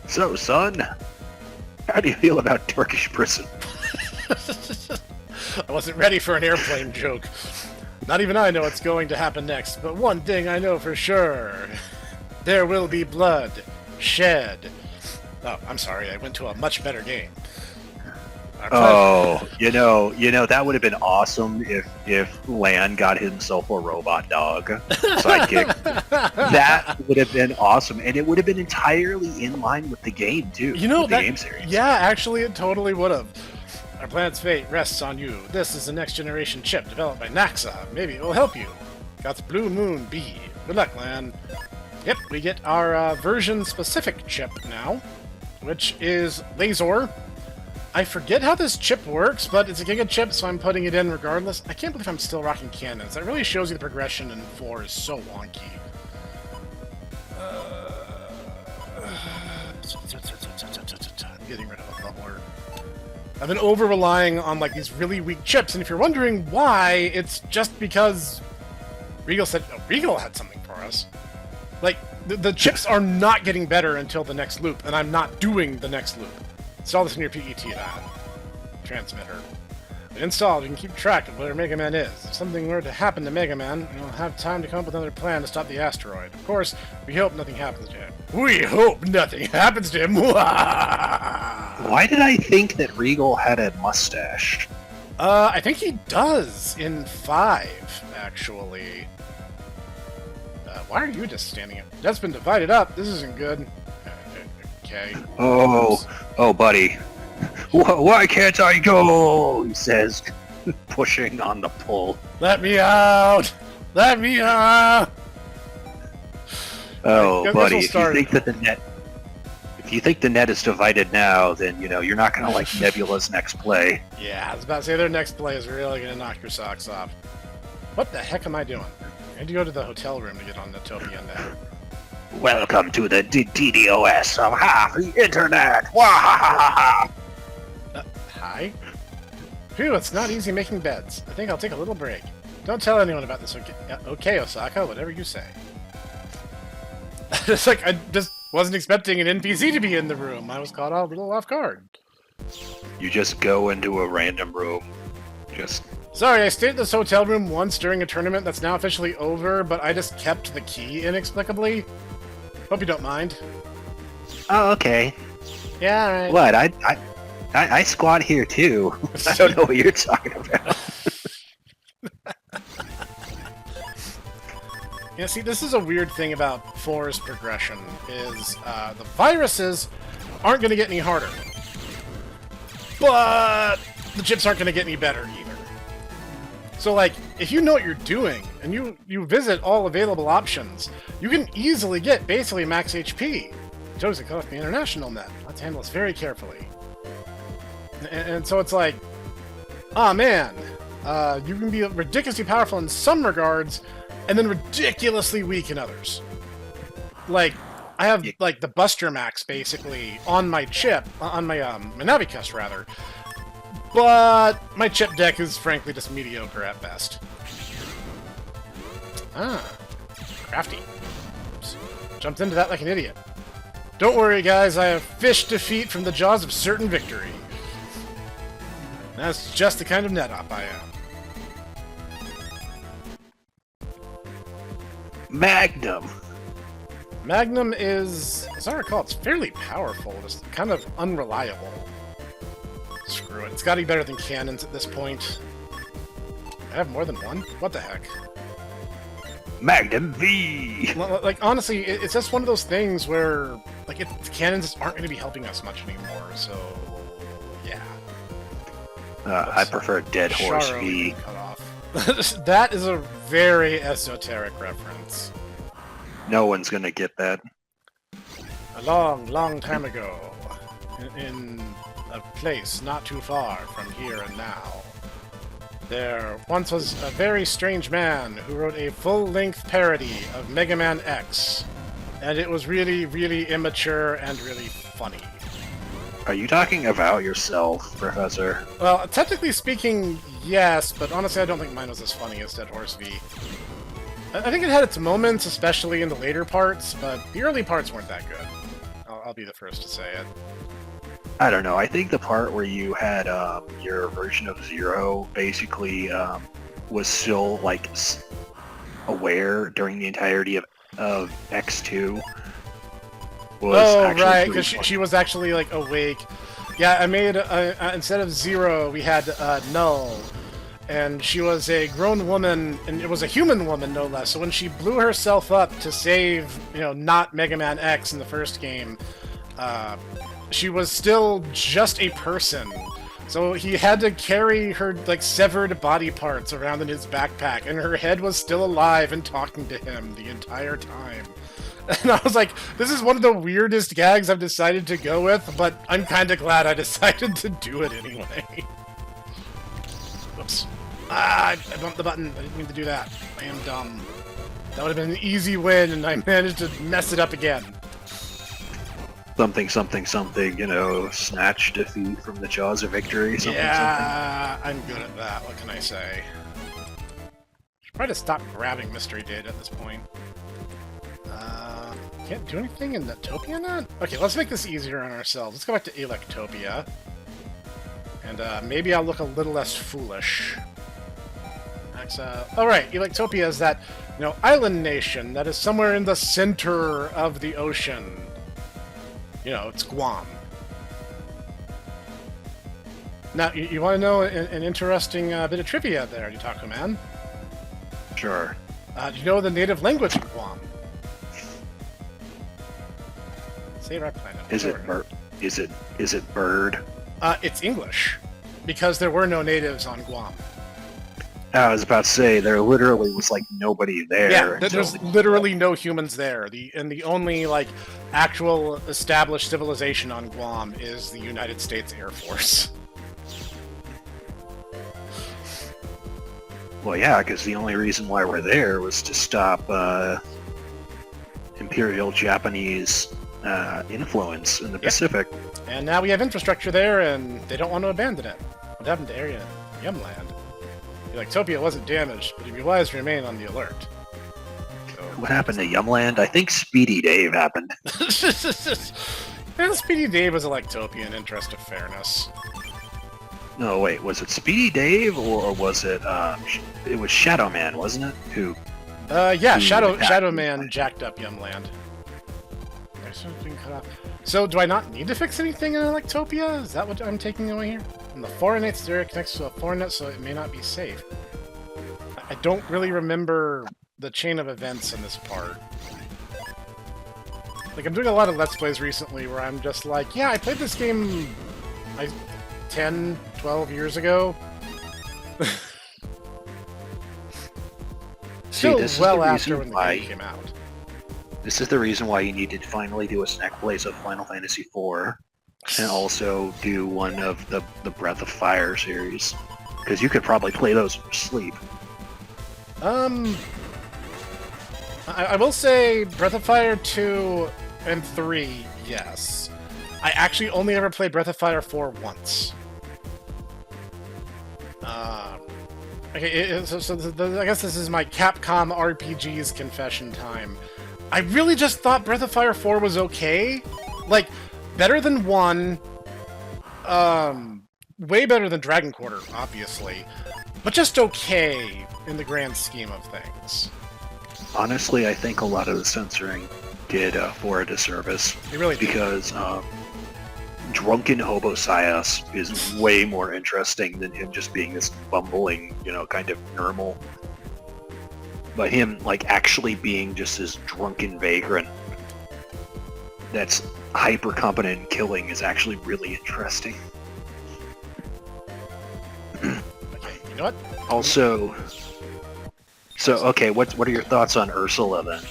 So, son, how do you feel about Turkish prison? I wasn't ready for an airplane joke. Not even I know what's going to happen next, but one thing I know for sure. There will be blood shed. Oh, I'm sorry, I went to a much better game. Oh, you know, that would have been awesome if Lan got himself a robot dog sidekick. That would have been awesome, and it would have been entirely in line with the game too. You know, with the game series. Yeah, actually, it totally would have. Our planet's fate rests on you. This is a next-generation chip developed by Naxa. Maybe it will help you. Got the Blue Moon B. Good luck, Lan. Yep, we get our version-specific chip now, which is Laser. I forget how this chip works, but it's a Giga chip, so I'm putting it in regardless. I can't believe I'm still rocking cannons. That really shows you the progression in 4 is so wonky. I'm getting rid of a bubbler. I've been over-relying on like these really weak chips, and if you're wondering why, it's just because Regal said Regal had something for us. Like, the chips are not getting better until the next loop, and I'm not doing the next loop. Install this in your PET lab. Transmitter. When installed, you can keep track of where MegaMan is. If something were to happen to MegaMan, you'll have time to come up with another plan to stop the asteroid. Of course, we hope nothing happens to him. We hope nothing happens to him! Why did I think that Regal had a mustache? I think he does in 5, actually. Why are you just standing up? That's been divided up. This isn't good. Okay. Oh, buddy. Why can't I go? He says, pushing on the pull. Let me out! Let me out! Oh, buddy, if you think the net is divided now, then you're not gonna like Nebula's next play. Yeah, I was about to say their next play is really gonna knock your socks off. What the heck am I doing? I had to go to the hotel room to get on Notopia now. Welcome to the DDoS of half the internet! Wahahaha! Hi? Phew, it's not easy making beds. I think I'll take a little break. Don't tell anyone about this, okay? Okay, Osaka, whatever you say. It's like, I just wasn't expecting an NPC to be in the room. I was caught a little off guard. You just go into a random room. Sorry, I stayed at this hotel room once during a tournament that's now officially over, but I just kept the key inexplicably. Hope you don't mind. Oh, okay. Yeah, alright. What? I squat here too. I don't know what you're talking about. Yeah, see, this is a weird thing about 4's progression, is the viruses aren't going to get any harder. But the chips aren't going to get any better either. So, like, if you know what you're doing, and you visit all available options, you can easily get basically max HP. Josie cut off the international net. Let's handle this very carefully. And so it's like, ah, man, you can be ridiculously powerful in some regards, and then ridiculously weak in others. Like, I have, like, the Buster Max, basically, on my chip, on my Navicus, rather. But my chip deck is, frankly, just mediocre at best. Ah, crafty. Oops. Jumped into that like an idiot. Don't worry, guys, I have fished defeat from the jaws of certain victory. That's just the kind of net op I am. Magnum. Magnum is, as I recall, it's fairly powerful, just kind of unreliable. Screw it. It's got to be better than cannons at this point. I have more than one? What the heck? Magnum V! Like, honestly, it's just one of those things where, like, the cannons aren't going to be helping us much anymore, so... yeah. I prefer Dead Horse V. Cut off. That is a very esoteric reference. No one's gonna get that. A long, long time ago, in a place not too far from here and now, there once was a very strange man who wrote a full-length parody of MegaMan X, and it was really, really immature and really funny. Are you talking about yourself, Professor? Well, technically speaking, yes, but honestly I don't think mine was as funny as Dead Horse V. I think it had its moments, especially in the later parts, but the early parts weren't that good. I'll be the first to say it. I don't know. I think the part where you had your version of Zero basically was still like aware during the entirety of X2 was actually right, pretty because fun. she was actually like awake. Yeah, I made instead of Zero, we had Null, and she was a grown woman, and it was a human woman no less. So when she blew herself up to save, not Mega Man X in the first game, she was still just a person. So he had to carry her like severed body parts around in his backpack, and her head was still alive and talking to him the entire time. And I was like, this is one of the weirdest gags I've decided to go with, but I'm kind of glad I decided to do it anyway. Whoops. I bumped the button. I didn't mean to do that. I am dumb. That would have been an easy win, and I managed to mess it up again. Something, snatch defeat from the jaws of victory, something. I'm good at that. What can I say? Should probably stop grabbing mystery data at this point. Can't do anything in Netopia now? Okay, let's make this easier on ourselves. Let's go back to Electopia. And maybe I'll look a little less foolish. Alright, Electopia is that, island nation that is somewhere in the center of the ocean. It's Guam. Now, you want to know an interesting bit of trivia there, Yutaku Man? Sure. Do you know the native language of Guam? Say right planet. Is it bird? It's English, because there were no natives on Guam. I was about to say there literally was like nobody there. Yeah, there's literally no humans there. The only like actual established civilization on Guam is the United States Air Force. Well, yeah, because the only reason why we're there was to stop Imperial Japanese influence in the Pacific. And now we have infrastructure there, and they don't want to abandon it. What happened to Area Yumland? Electopia wasn't damaged, but you'd be wise to remain on the alert. So, What happened to Yumland? I think Speedy Dave happened. and Speedy Dave was Electopia in interest of fairness. No, wait, was it Speedy Dave or was it? It was Shadow Man, wasn't it? Shadow Man jacked up Yumland. There's something cut off. So, do I not need to fix anything in Electopia? Is that what I'm taking away here? And the foreign net area connects to a foreign net, so it may not be safe. I don't really remember the chain of events in this part. Like, I'm doing a lot of Let's Plays recently where I'm just like, yeah, I played this game 10, 12 years ago. Still well after when the game came out. This is the reason why you need to finally do a Snek plays of Final Fantasy IV, and also do one of the Breath of Fire series, because you could probably play those in your sleep. I will say Breath of Fire 2 and 3, yes. I actually only ever played Breath of Fire 4 once. Okay, I guess this is my Capcom RPGs confession time. I really just thought Breath of Fire 4 was okay. Like, better than 1. Way better than Dragon Quarter, obviously. But just okay in the grand scheme of things. Honestly, I think a lot of the censoring did 4 a disservice. It really did. Because drunken Hobo Sias is way more interesting than him just being this bumbling, kind of normal. But him, like, actually being just this drunken vagrant that's hyper competent in killing is actually really interesting. Okay, you know what? Also, okay, what are your thoughts on Ursula then?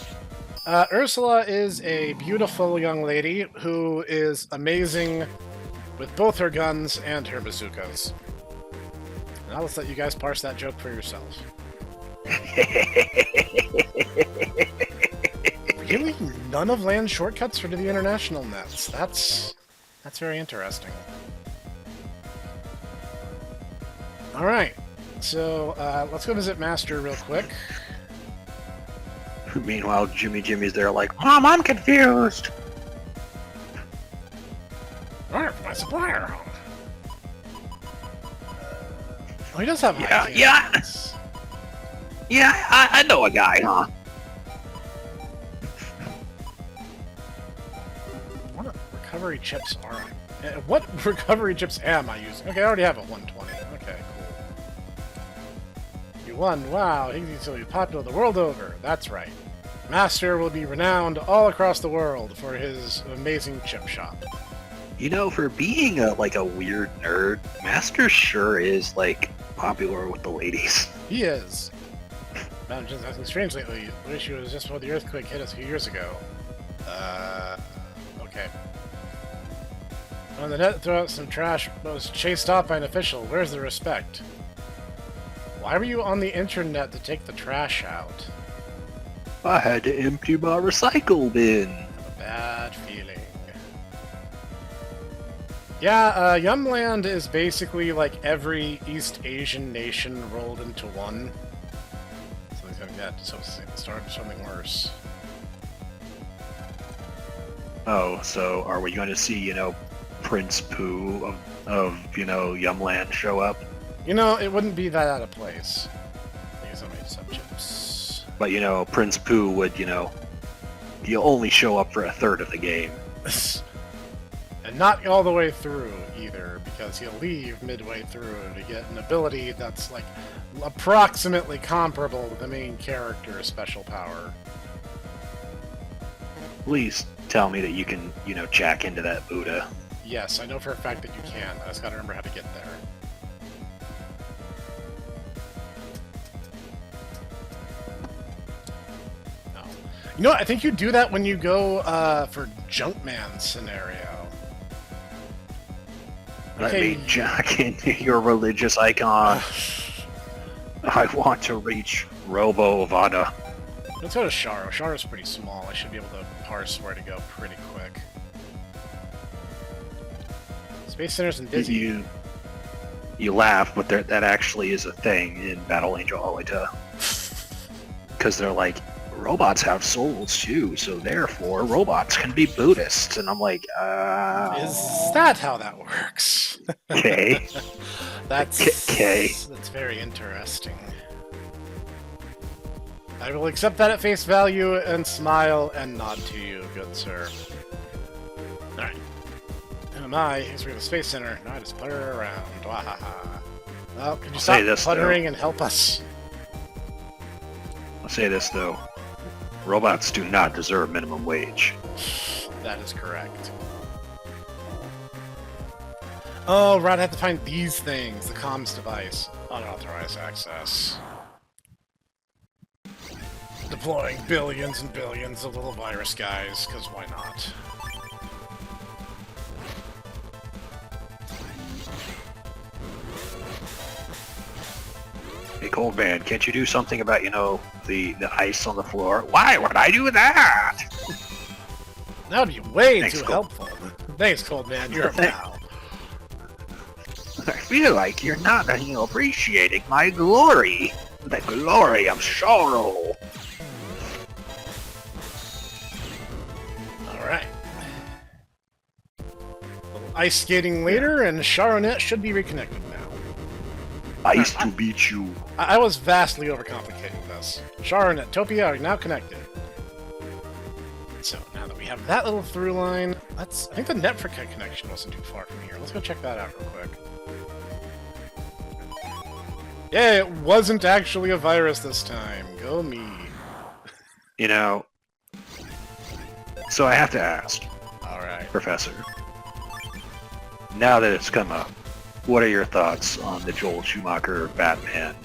Ursula is a beautiful young lady who is amazing with both her guns and her bazookas. Now let's let you guys parse that joke for yourselves. Really? None of land shortcuts for the international nets. That's very interesting. Alright, so let's go visit Master real quick. Meanwhile, Jimmy's there like, Mom, I'm confused! Alright, my supplier. Oh, he does have Yeah, ideas. Yeah, I know a guy, huh? What recovery chips are I? What recovery chips am I using? Okay, I already have a 120. Okay, cool. You won. Wow, he's so popular the world over. That's right. Master will be renowned all across the world for his amazing chip shop. You know, for being a weird nerd, Master sure is popular with the ladies. He is. Mountain just acting strange lately. The issue was just before the earthquake hit us a few years ago. Okay. On the net, throw out some trash, but was chased off by an official. Where's the respect? Why were you on the internet to take the trash out? I had to empty my recycle bin. I have a bad feeling. Yeah, Yumland is basically like every East Asian nation rolled into one. Something's gonna get so start something worse. Oh, so are we going to see, Prince Pooh of Yumland show up? It wouldn't be that out of place. These are my subjects. But, Prince Pooh would, he'll only show up for a third of the game. And not all the way through, either, because he'll leave midway through to get an ability that's, approximately comparable to the main character's special power. Please tell me that you can, jack into that Buddha. Yes, I know for a fact that you can. I just gotta remember how to get there. No. I think you do that when you go for Junkman scenario. Let me jack into your religious icon. I want to reach Robo-Vada. Let's go to Sharo. Sharo's pretty small. I should be able to parse where to go pretty quick. Space Center's and Dizzy. You laugh, but that actually is a thing in Battle Angel Alita. Because they're like, robots have souls too, so therefore robots can be Buddhists. And I'm like, Is that how that works? Okay. That's very interesting. I will accept that at face value and smile and nod to you, good sir. Alright. Who am I? History of the Space Center. Now I just putter around. Wahaha. Well, could you stop puttering and help us? I'll say this though. Robots do not deserve minimum wage. That is correct. Oh, right, I have to find these things. The comms device. Unauthorized access. Deploying billions and billions of little virus guys, because why not? Hey, Cold Man, can't you do something about, the ice on the floor? Why would I do that? That would be way Thanks, too Cold. helpful. Thanks, Cold Man. You're a pal. I feel like you're not appreciating my glory. The glory of sorrow. Alright. Ice skating later, and Sharonet should be reconnected now. Ice to beat you. I was vastly overcomplicating this. Sharonet, Topia are now connected. So, now that we have that little through line, I think the Netflix connection wasn't too far from here. Let's go check that out real quick. Yeah, it wasn't actually a virus this time. Go me. So I have to ask, Alright. Professor, now that it's come up, what are your thoughts on the Joel Schumacher Batman?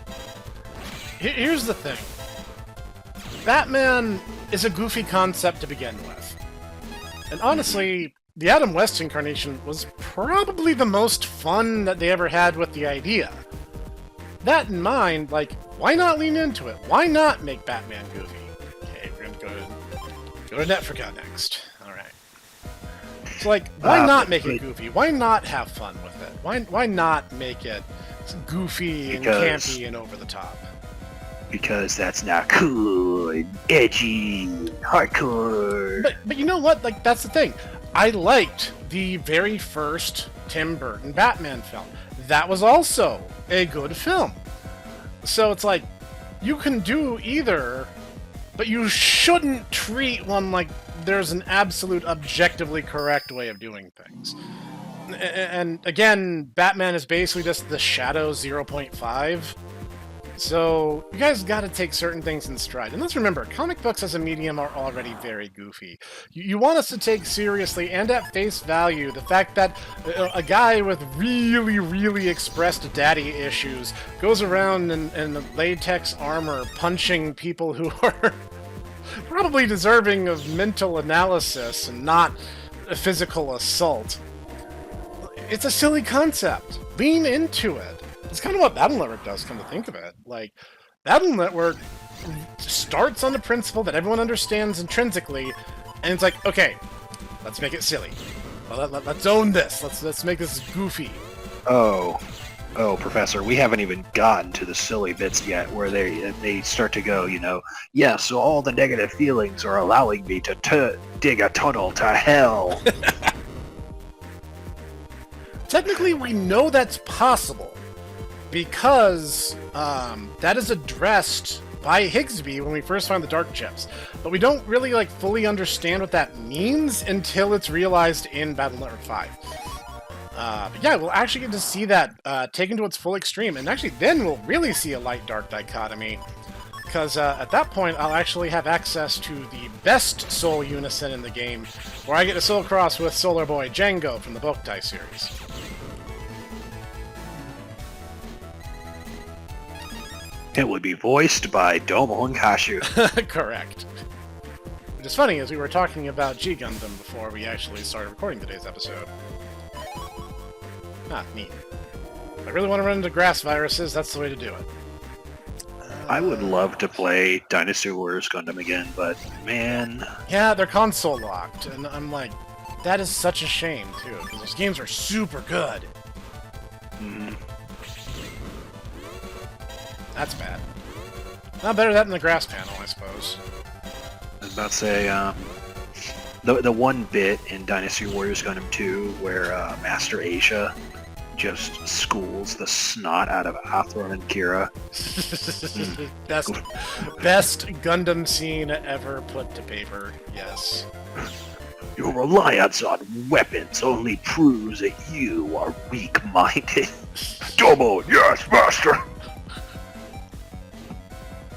Here's the thing. Batman is a goofy concept to begin with. And honestly, the Adam West incarnation was probably the most fun that they ever had with the idea. That in mind, why not lean into it? Why not make Batman goofy? Okay, we're gonna go to Netflix next. Alright. So, why not make it goofy? Why not have fun with it? Why not make it goofy and campy and over the top? Because that's not cool, edgy, hardcore. But you know what? That's the thing. I liked the very first Tim Burton Batman film. That was also a good film. So it's like, you can do either, but you shouldn't treat one like there's an absolute objectively correct way of doing things. And again, Batman is basically just the Shadow 0.5. So you guys got to take certain things in stride. And let's remember, comic books as a medium are already very goofy. You want us to take seriously and at face value the fact that a guy with really, really expressed daddy issues goes around in latex armor punching people who are probably deserving of mental analysis and not a physical assault. It's a silly concept. Lean into it. It's kind of what Battle Network does, come to think of it. Like, Battle Network starts on the principle that everyone understands intrinsically, and it's like, okay, let's make it silly. Let's own this. Let's make this goofy. Oh, Professor, we haven't even gotten to the silly bits yet, where they start to go, yeah, so all the negative feelings are allowing me to dig a tunnel to hell. Technically, we know that's possible, because that is addressed by Higsby when we first find the dark chips. But we don't really fully understand what that means until it's realized in Battle Network 5. But yeah, we'll actually get to see that taken to its full extreme, and actually then we'll really see a light-dark dichotomy, because at that point I'll actually have access to the best Soul Unison in the game, where I get to Soul Cross with Solar Boy Django from the Boktai series. It would be voiced by Domo and Kashu. Correct. Which is funny, as we were talking about G Gundam before we actually started recording today's episode. Ah, neat. If I really want to run into grass viruses, that's the way to do it. I would love to play Dynasty Warriors Gundam again, but man... Yeah, they're console locked, and I'm like, that is such a shame, too, because those games are super good. Mm. That's bad. Not better that than the grass panel, I suppose. I was about to say, the one bit in Dynasty Warriors Gundam 2 where Master Asia just schools the snot out of Athron and Kira. Best Gundam scene ever put to paper, yes. Your reliance on weapons only proves that you are weak-minded. Domo, yes, master!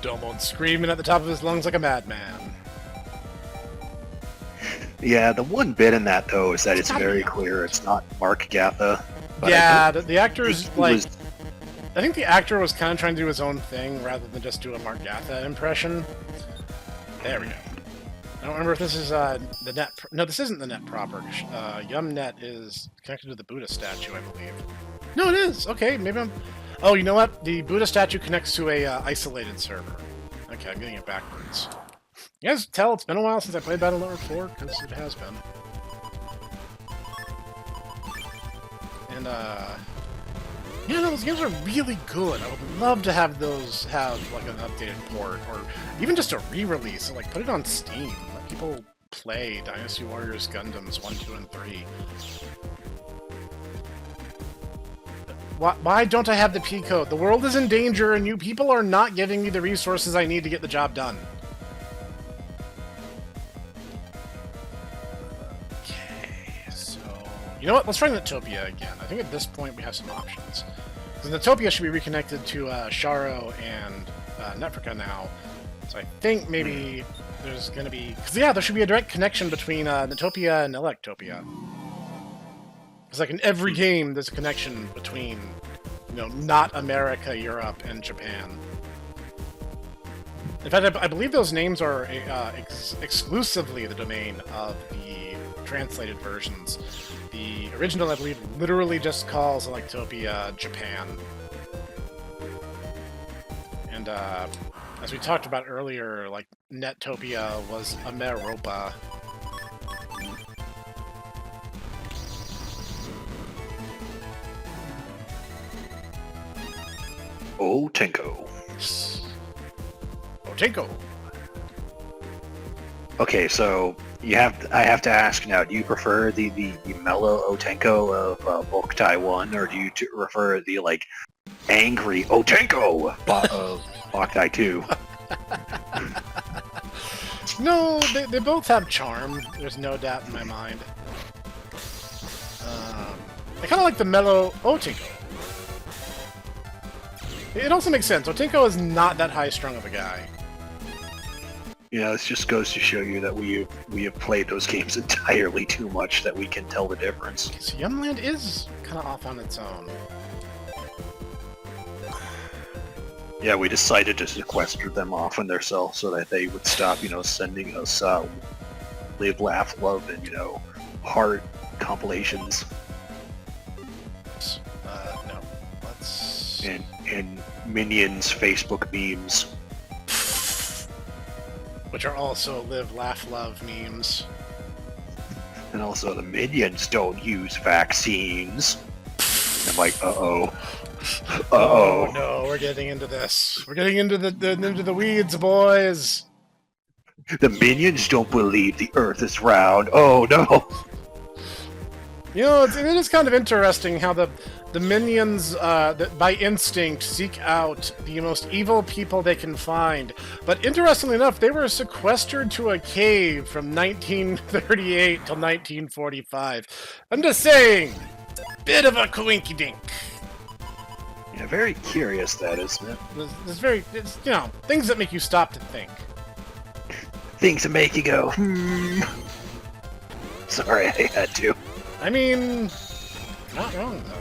Domon screaming at the top of his lungs like a madman. Yeah, the one bit in that, though, is that it's very clear it's not Mark Gatha. Yeah, the actor's, I think the actor was kind of trying to do his own thing rather than just do a Mark Gatha impression. There we go. I don't remember if this is the net... No, this isn't the net proper. YumNet is connected to the Buddha statue, I believe. No, it is! Okay, maybe I'm... Oh, you know what? The Buddha statue connects to a isolated server. Okay, I'm getting it backwards. You guys tell it's been a while since I played Battle Network 4, because it has been. And, yeah, those games are really good. I would love to have those have, an updated port, or even just a re-release. Put it on Steam. Let people play Dynasty Warriors Gundams 1, 2, and 3. Why don't I have the P-code? The world is in danger, and you people are not giving me the resources I need to get the job done. Okay, so... You know what? Let's try Netopia again. I think at this point we have some options. Because Netopia should be reconnected to Sharo and Netfrika now. So I think maybe there's going to be... Because, yeah, there should be a direct connection between Netopia and Electopia. It's in every game, there's a connection between, not America, Europe, and Japan. In fact, I believe those names are exclusively the domain of the translated versions. The original, I believe, literally just calls Electopia Japan. And, as we talked about earlier, Netopia was Ameropa. Oh, Tenko. Oh, Tenko. Okay, so, I have to ask now. Do you prefer the mellow Otenko of Boktai 1, or do you prefer the like angry Otenko of Boktai 2? No, they both have charm. There's no doubt in my mind. I kind of like the mellow Otenko. It also makes sense. Otenko is not that high-strung of a guy. Yeah, this just goes to show you that we have played those games entirely too much that we can tell the difference. So Yumland is kind of off on its own. Yeah, we decided to sequester them off on themselves so that they would stop, sending us live, laugh, love, and heart compilations. No. Let's... And Minions Facebook memes. Which are also live, laugh, love memes. And also the Minions don't use vaccines. I'm like, uh-oh. Uh-oh. Oh no, we're getting into this. We're getting into the weeds, boys. The Minions don't believe the Earth is round. Oh no. It is kind of interesting how the Minions, that by instinct, seek out the most evil people they can find. But interestingly enough, they were sequestered to a cave from 1938 till 1945. I'm just saying, bit of a coinkydink. Yeah, very curious that, isn't it? It's things that make you stop to think. Things that make you go, Sorry, I had to. I mean, not wrong though.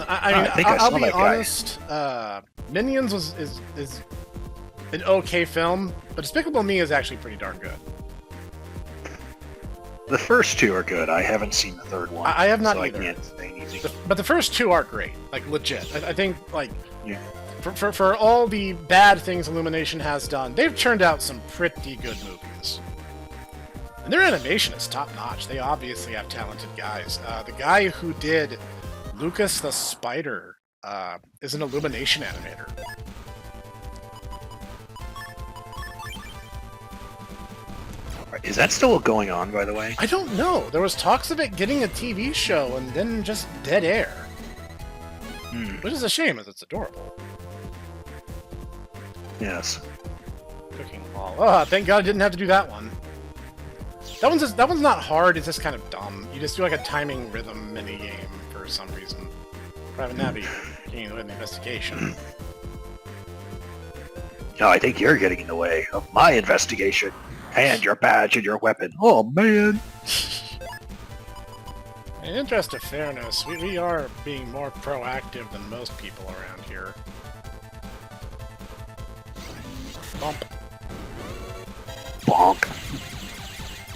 I'll be honest. Minions is an okay film, but Despicable Me is actually pretty darn good. The first two are good. I haven't seen the third one. I have not so either. I can't say anything. But the first two are great, like legit. I think yeah. For all the bad things Illumination has done, they've turned out some pretty good movies. And their animation is top-notch. They obviously have talented guys. The guy who did Lucas the Spider is an Illumination animator. Is that still going on, by the way? I don't know. There was talks of it getting a TV show and then just dead air. Which is a shame, as it's adorable. Yes. Cooking ball. Oh, thank God I didn't have to do that one. That one's not hard, it's just kind of dumb. You just do like a timing rhythm mini-game for some reason. Private Navy, getting in the way of the investigation. No, I think you're getting in the way of my investigation. And your badge and your weapon. Oh, man. In the interest of fairness, we are being more proactive than most people around here. Bump. Bonk.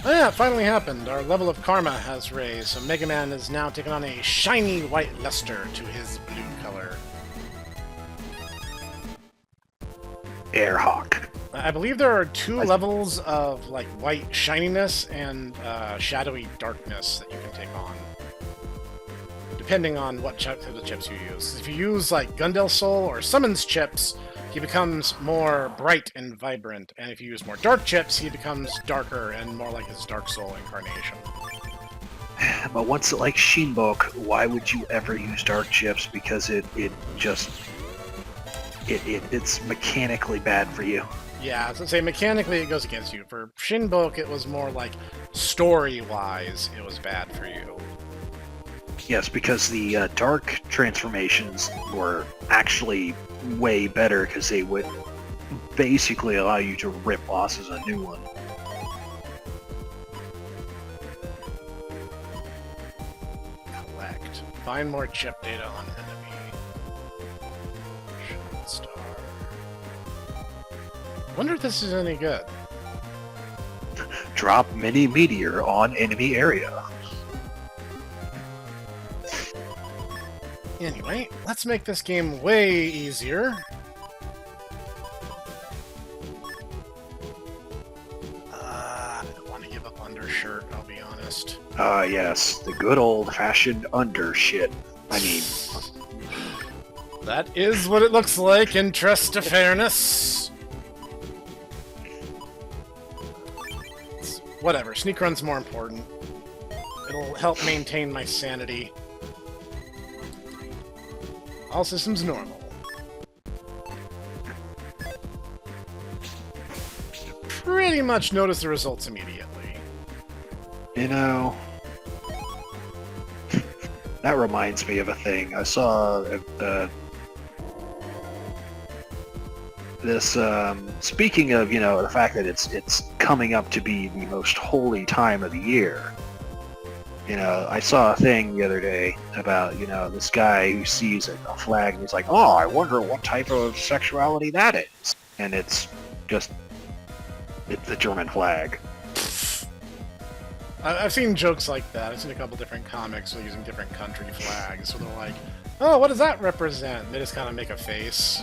Oh yeah, it finally happened. Our level of karma has raised, so MegaMan is now taking on a shiny white luster to his blue color. Airhawk. I believe there are two levels of like white shininess and shadowy darkness that you can take on, depending on what of the chips you use. If you use like Gundel Soul or Summons chips, he becomes more bright and vibrant, and if you use more dark chips, he becomes darker and more like his Dark Soul incarnation. But once like Shinbok, why would you ever use dark chips? Because it's mechanically bad for you. Yeah, I was gonna say mechanically it goes against you. For Shinbok, it was more like story-wise, it was bad for you. Yes, because the dark transformations were actually way better because they would basically allow you to rip bosses a new one. Collect. Find more chip data on enemy. Star. Wonder if this is any good. Drop mini meteor on enemy area. Anyway, let's make this game way easier. I don't want to give up undershirt, I'll be honest. Yes, the good old-fashioned undershit. I mean... That is what it looks like in trust to fairness. Whatever, sneak run's more important. It'll help maintain my sanity. All systems normal. Pretty much notice the results immediately. You know, that reminds me of a thing. I saw this, speaking of, the fact that it's coming up to be the most holy time of the year. I saw a thing the other day about, this guy who sees a flag and he's like, oh, I wonder what type of sexuality that is. And it's the German flag. I've seen jokes like that. I've seen a couple different comics using different country flags. So they're like, oh, what does that represent? They just kind of make a face.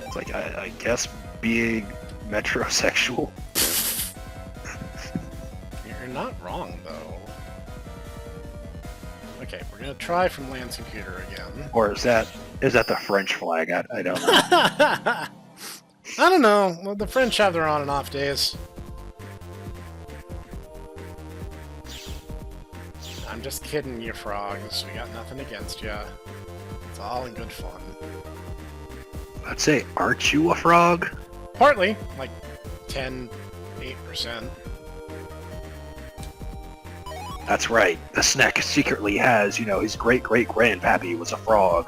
It's like, I guess being metrosexual. You're not wrong, though. Okay, we're gonna try from Land's computer again. Or is that the French flag? I don't know. I don't know. Well, the French have their on and off days. I'm just kidding, you frogs. We got nothing against you. It's all in good fun. I'd say, aren't you a frog? Partly, like 8%. That's right. The Snek secretly has, his great-great-grandpappy was a frog.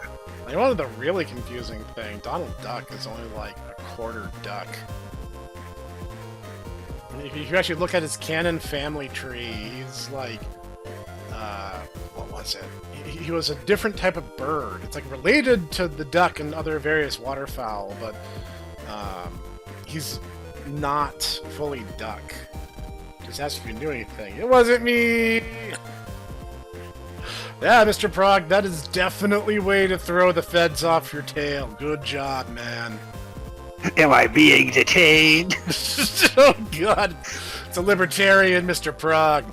You know, the really confusing thing, Donald Duck is only like a quarter duck. If you actually look at his canon family tree, he's like, what was it? He was a different type of bird. It's like related to the duck and other various waterfowl, but he's not fully duck. Just ask if you knew anything. It wasn't me! Yeah, Mr. Prog, that is definitely a way to throw the feds off your tail. Good job, man. Am I being detained? Oh, God. It's a libertarian, Mr. Prog.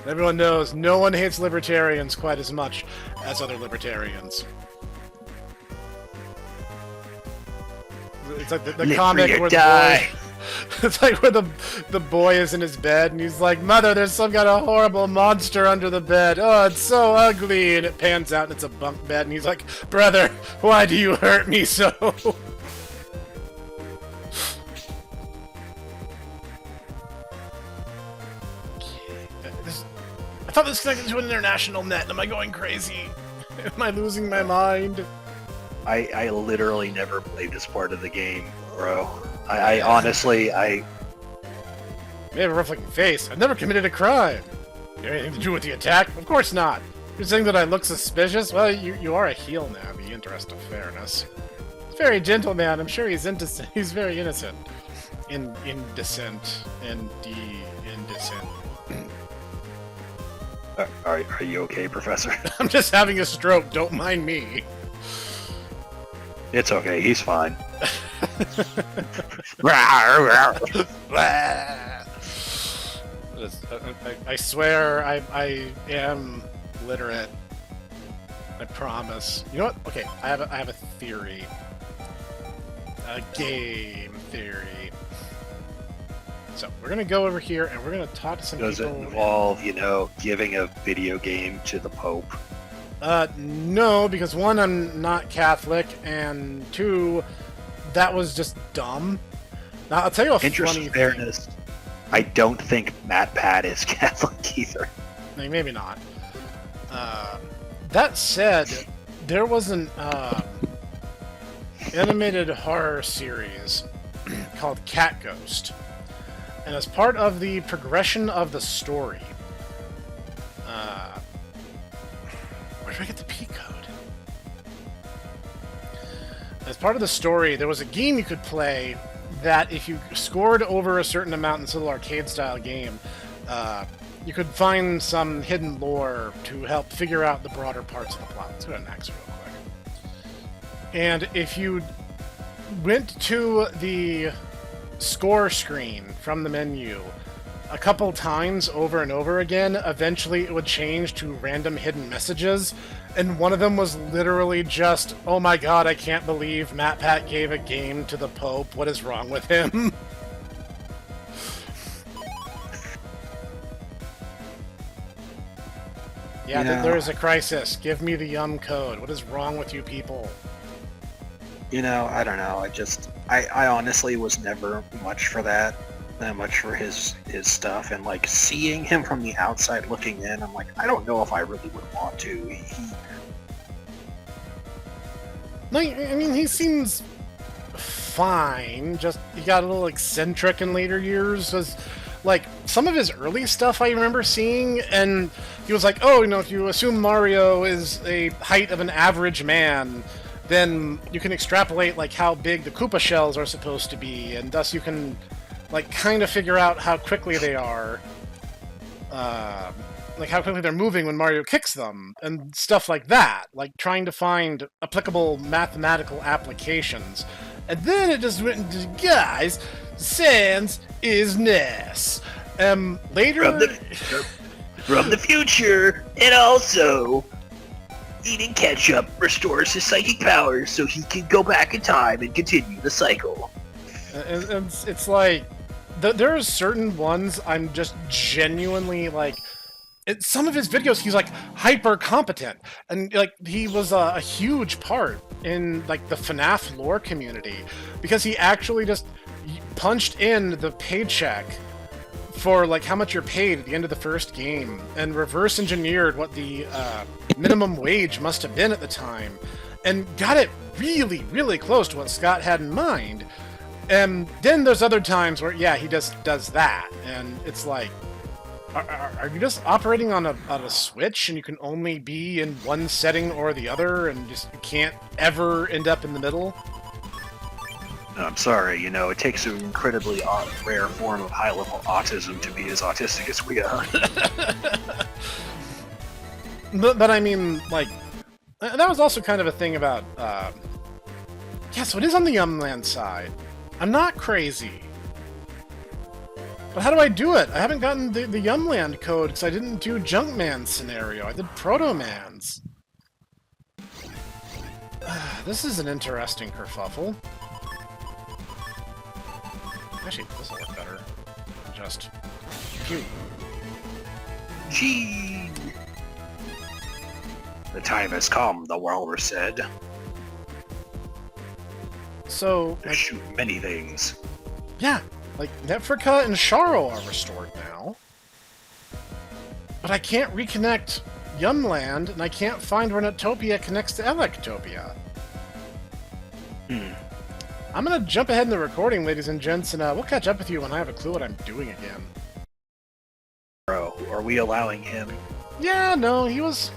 Everyone knows no one hates libertarians quite as much as other libertarians. It's like the comic where the boy... It's like where the boy is in his bed and he's like, Mother, there's some kind of horrible monster under the bed. Oh, it's so ugly. And it pans out and it's a bunk bed and he's like, Brother, why do you hurt me so? I thought this connected to an international net. Am I going crazy? Am I losing my mind? I literally never played this part of the game, bro. I honestly. You have a rough-looking face. I've never committed a crime. You have anything to do with the attack? Of course not. You're saying that I look suspicious? Well, you are a heel now, in the interest of fairness. He's a very gentle man. I'm sure he's innocent. He's very innocent. Indecent. Indecent. Are you okay, Professor? I'm just having a stroke. Don't mind me. It's okay. He's fine. I swear I am literate. I promise. You know what? Okay, I have a theory. A game theory. So we're gonna go over here and we're gonna talk to some people. Does it involve, giving a video game to the Pope? No, because one, I'm not Catholic, and two, that was just dumb. Now, I'll tell you a funny fairness, thing. I don't think MatPat is Catholic either. Maybe not. That said, there was an animated horror series called Cat Ghost. And as part of the progression of the story, where do I get the P code? As part of the story, there was a game you could play that if you scored over a certain amount in this little arcade-style game, you could find some hidden lore to help figure out the broader parts of the plot. Let's go to Max real quick. And if you went to the score screen from the menu a couple times over and over again, eventually it would change to random hidden messages, and one of them was literally just, oh my god, I can't believe MatPat gave a game to the Pope, what is wrong with him? Yeah, You know, there is a crisis. Give me the Yum code. What is wrong with you people? I don't know. I honestly was never much for that much for his stuff, and like seeing him from the outside looking in, I'm like, I don't know if I really would want to. I mean, he seems fine. Just he got a little eccentric in later years. Like some of his early stuff I remember seeing, and he was like, oh, if you assume Mario is a height of an average man, then you can extrapolate like how big the Koopa shells are supposed to be, and thus you can like kind of figure out how quickly they are, like how quickly they're moving when Mario kicks them, and stuff like that, like trying to find applicable mathematical applications. And then it just went into, guys, Sans is Ness. Later... From the future, and also... eating ketchup restores his psychic powers so he can go back in time and continue the cycle. And it's like, there are certain ones I'm just genuinely like, some of his videos he's like hyper competent, and like he was a huge part in like the FNAF lore community because he actually just punched in the paycheck for like how much you're paid at the end of the first game and reverse engineered what the minimum wage must have been at the time and got it really, really close to what Scott had in mind. And then there's other times where, yeah, he just does that, and it's like, are you just operating on a switch and you can only be in one setting or the other and just you can't ever end up in the middle? I'm sorry, it takes an incredibly rare form of high-level autism to be as autistic as we are. But I mean, like, that was also kind of a thing about, yeah, so it is on the Yumland side. I'm not crazy. But how do I do it? I haven't gotten the Yumland code because I didn't do Junkman's scenario. I did Proto-Man's. This is an interesting kerfuffle. Actually, this will look better. Just... Phew. Gee. The time has come, the walrus said. So... To shoot many things. Yeah, like, Netfrica and Sharo are restored now. But I can't reconnect Yumland, and I can't find where Netopia connects to Electopia. I'm gonna jump ahead in the recording, ladies and gents, and we'll catch up with you when I have a clue what I'm doing again. Bro, are we allowing him? Yeah, no, he was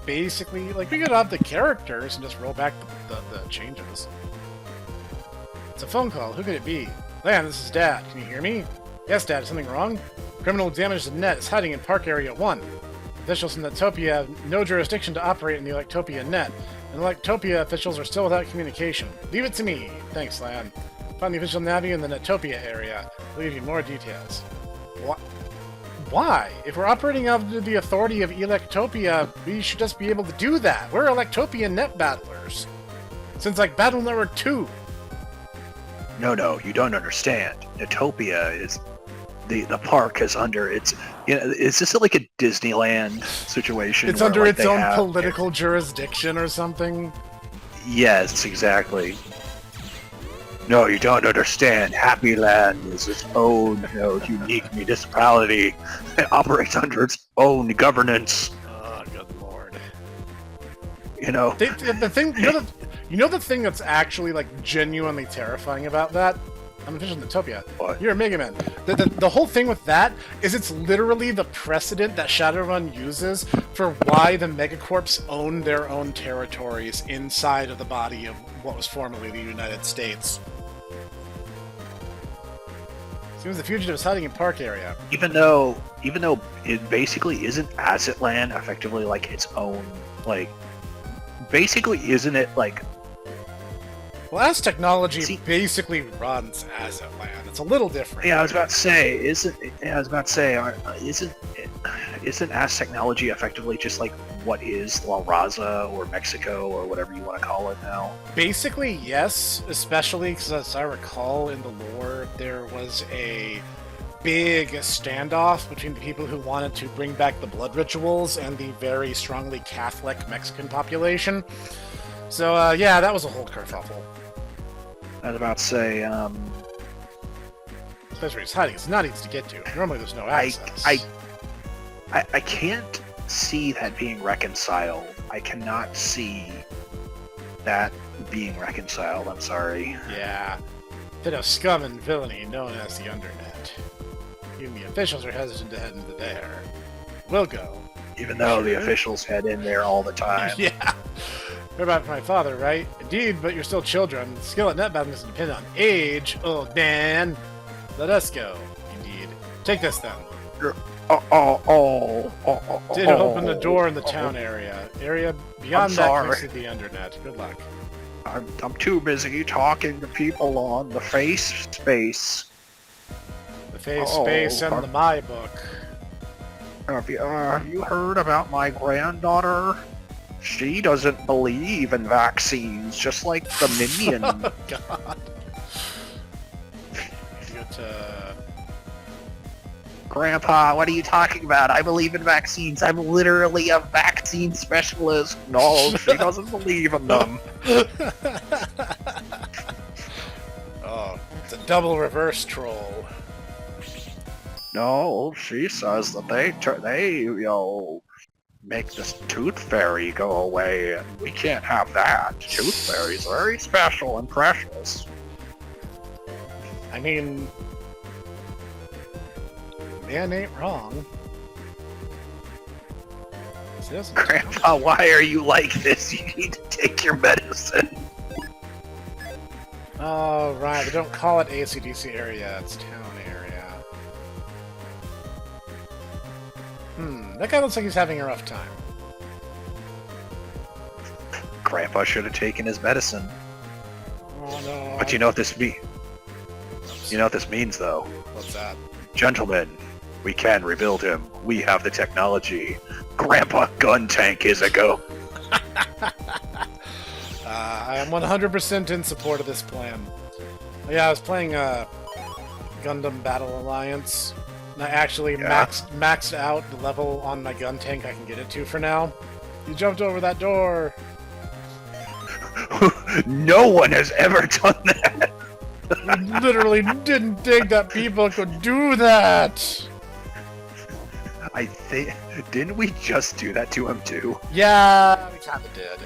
basically, like, we could have the characters and just roll back the changes. It's a phone call. Who could it be? Lan, this is Dad. Can you hear me? Yes, Dad. Is something wrong? Criminal damage to the net is hiding in Park Area 1. Officials in Netopia have no jurisdiction to operate in the Electopia net, and the Electopia officials are still without communication. Leave it to me. Thanks, Lan. Find the official Navi in the Netopia area. I'll give you more details. What? Why? If we're operating under the authority of Electopia, we should just be able to do that. We're Electopia net battlers. Since, like, Battle Network 2. No, you don't understand. Netopia is... The park is under its... is this like a Disneyland situation? It's where, under like, its own political jurisdiction or something? Yes, exactly. No, you don't understand. Happy Land is its own, unique municipality. It operates under its own governance. Oh, good lord. The thing, the thing that's actually, like, genuinely terrifying about that? I'm official Netopia. What? You're a MegaMan. The whole thing with that is it's literally the precedent that Shadowrun uses for why the Megacorps own their own territories inside of the body of what was formerly the United States. Seems the fugitive is hiding in Park Area. Even though it basically isn't Asset Land effectively like its own, like, basically isn't it like... Well, as technology basically runs Asset Land. It's a little different. Yeah, I was about to say, isn't As Technology effectively just like what is La Raza or Mexico or whatever you want to call it now? Basically, yes, especially because as I recall in the lore, there was a big standoff between the people who wanted to bring back the blood rituals and the very strongly Catholic Mexican population. So, yeah, that was a whole kerfuffle. I was about to say, Especially where he's hiding. It's not easy to get to. Normally there's no access. I can't see that being reconciled. I cannot see that being reconciled. I'm sorry. Yeah. Bit of scum and villainy known as the Undernet. Even the officials are hesitant to head into there. We'll go. Even though the officials head in there all the time. Yeah. You're about my father, right? Indeed, but you're still children. Skill at netbound doesn't depend on age, old man. Let us go. Indeed. Take this then. Did open the door in the town area. Area beyond that connects to the Undernet. Good luck. I'm too busy talking to people on the face space. The face space and the my book. Have you heard about my granddaughter? She doesn't believe in vaccines, just like the minion. Oh, God. Grandpa, what are you talking about? I believe in vaccines. I'm literally a vaccine specialist. No, she doesn't believe in them. Oh, it's a double reverse troll. No, she says that they make this tooth fairy go away, and we can't have that. Tooth fairies are very special and precious. I mean, man ain't wrong. Grandpa, why are you like this? You need to take your medicine. Oh, right. They don't call it ACDC area. It's town area. That guy looks like he's having a rough time. Grandpa should have taken his medicine. Oh, no. But you know what this means? You know what this means, though? What's that? Gentlemen, we can rebuild him. We have the technology. Grandpa gun tank is a go. I am 100% in support of this plan. Yeah, I was playing Gundam Battle Alliance. And I actually maxed out the level on my gun tank I can get it to for now. You jumped over that door. No one has ever done that. We literally didn't think that people could do that. I think... Didn't we just do that to him, too? Yeah, we kinda did.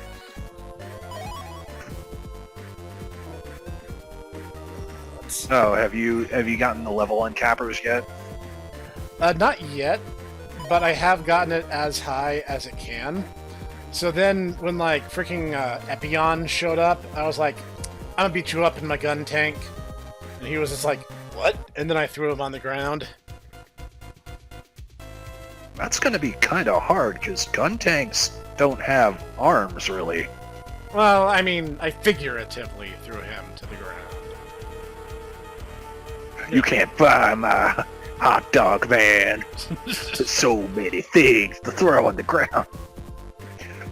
Oh, have you gotten the level on cappers yet? Not yet, but I have gotten it as high as it can. So then, when like freaking Epion showed up, I was like, "I'm gonna beat you up in my gun tank," and he was just like, "What?" And then I threw him on the ground. That's gonna be kind of hard because gun tanks don't have arms, really. Well, I mean, I figuratively threw him to the ground. You can't buy my hot dog, man. There's so many things to throw on the ground.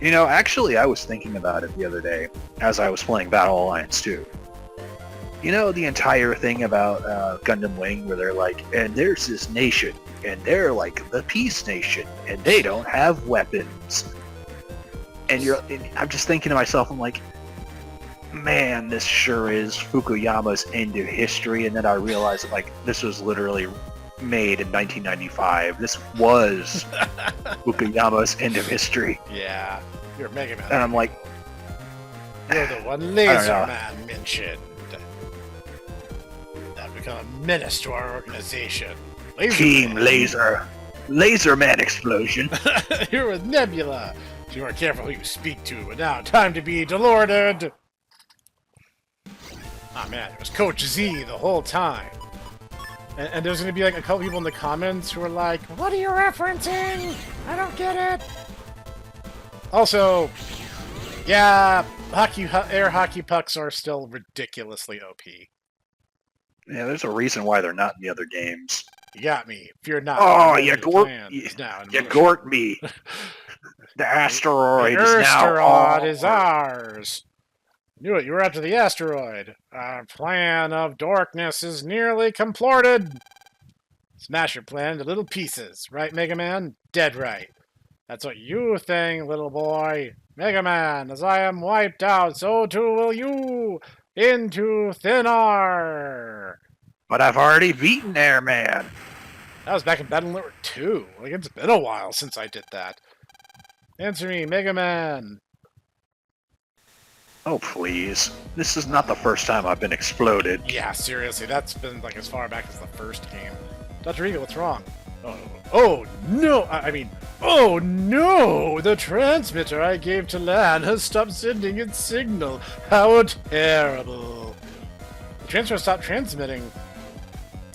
You know, actually, I was thinking about it the other day as I was playing Battle Alliance 2. You know, the entire thing about Gundam Wing where they're like, and there's this nation, and they're like the peace nation, and they don't have weapons. And I'm just thinking to myself, I'm like, man, this sure is Fukuyama's end of history. And then I realized that, like, this was literally made in 1995. This was Fukuyama's end of history. Yeah, you're MegaMan. And I'm like, you're the one LaserMan mentioned. I've become a menace to our organization. Team Laser. LaserMan explosion. You're with Nebula. If you weren't careful who you speak to, but now time to be delorded. Oh man, it was Coach Z the whole time. And there's going to be like a couple people in the comments who are like, "What are you referencing? I don't get it." Also, yeah, air hockey pucks are still ridiculously OP. Yeah, there's a reason why they're not in the other games. You got me. If you're not, oh, you gorked me. The asteroid is ours. Knew it. You were after the asteroid. Our plan of darkness is nearly completed. Smash your plan into little pieces, right, Mega Man? Dead right. That's what you think, little boy. Mega Man, as I am wiped out, so too will you! Into thin air! But I've already beaten Airman. That was back in Battle Network 2. Like, it's been a while since I did that. Answer me, Mega Man. Oh, please. This is not the first time I've been exploded. Yeah, seriously, that's been like as far back as the first game. Dr. Eagle, what's wrong? Oh no! Oh no! The transmitter I gave to LAN has stopped sending its signal. How terrible! The transmitter stopped transmitting.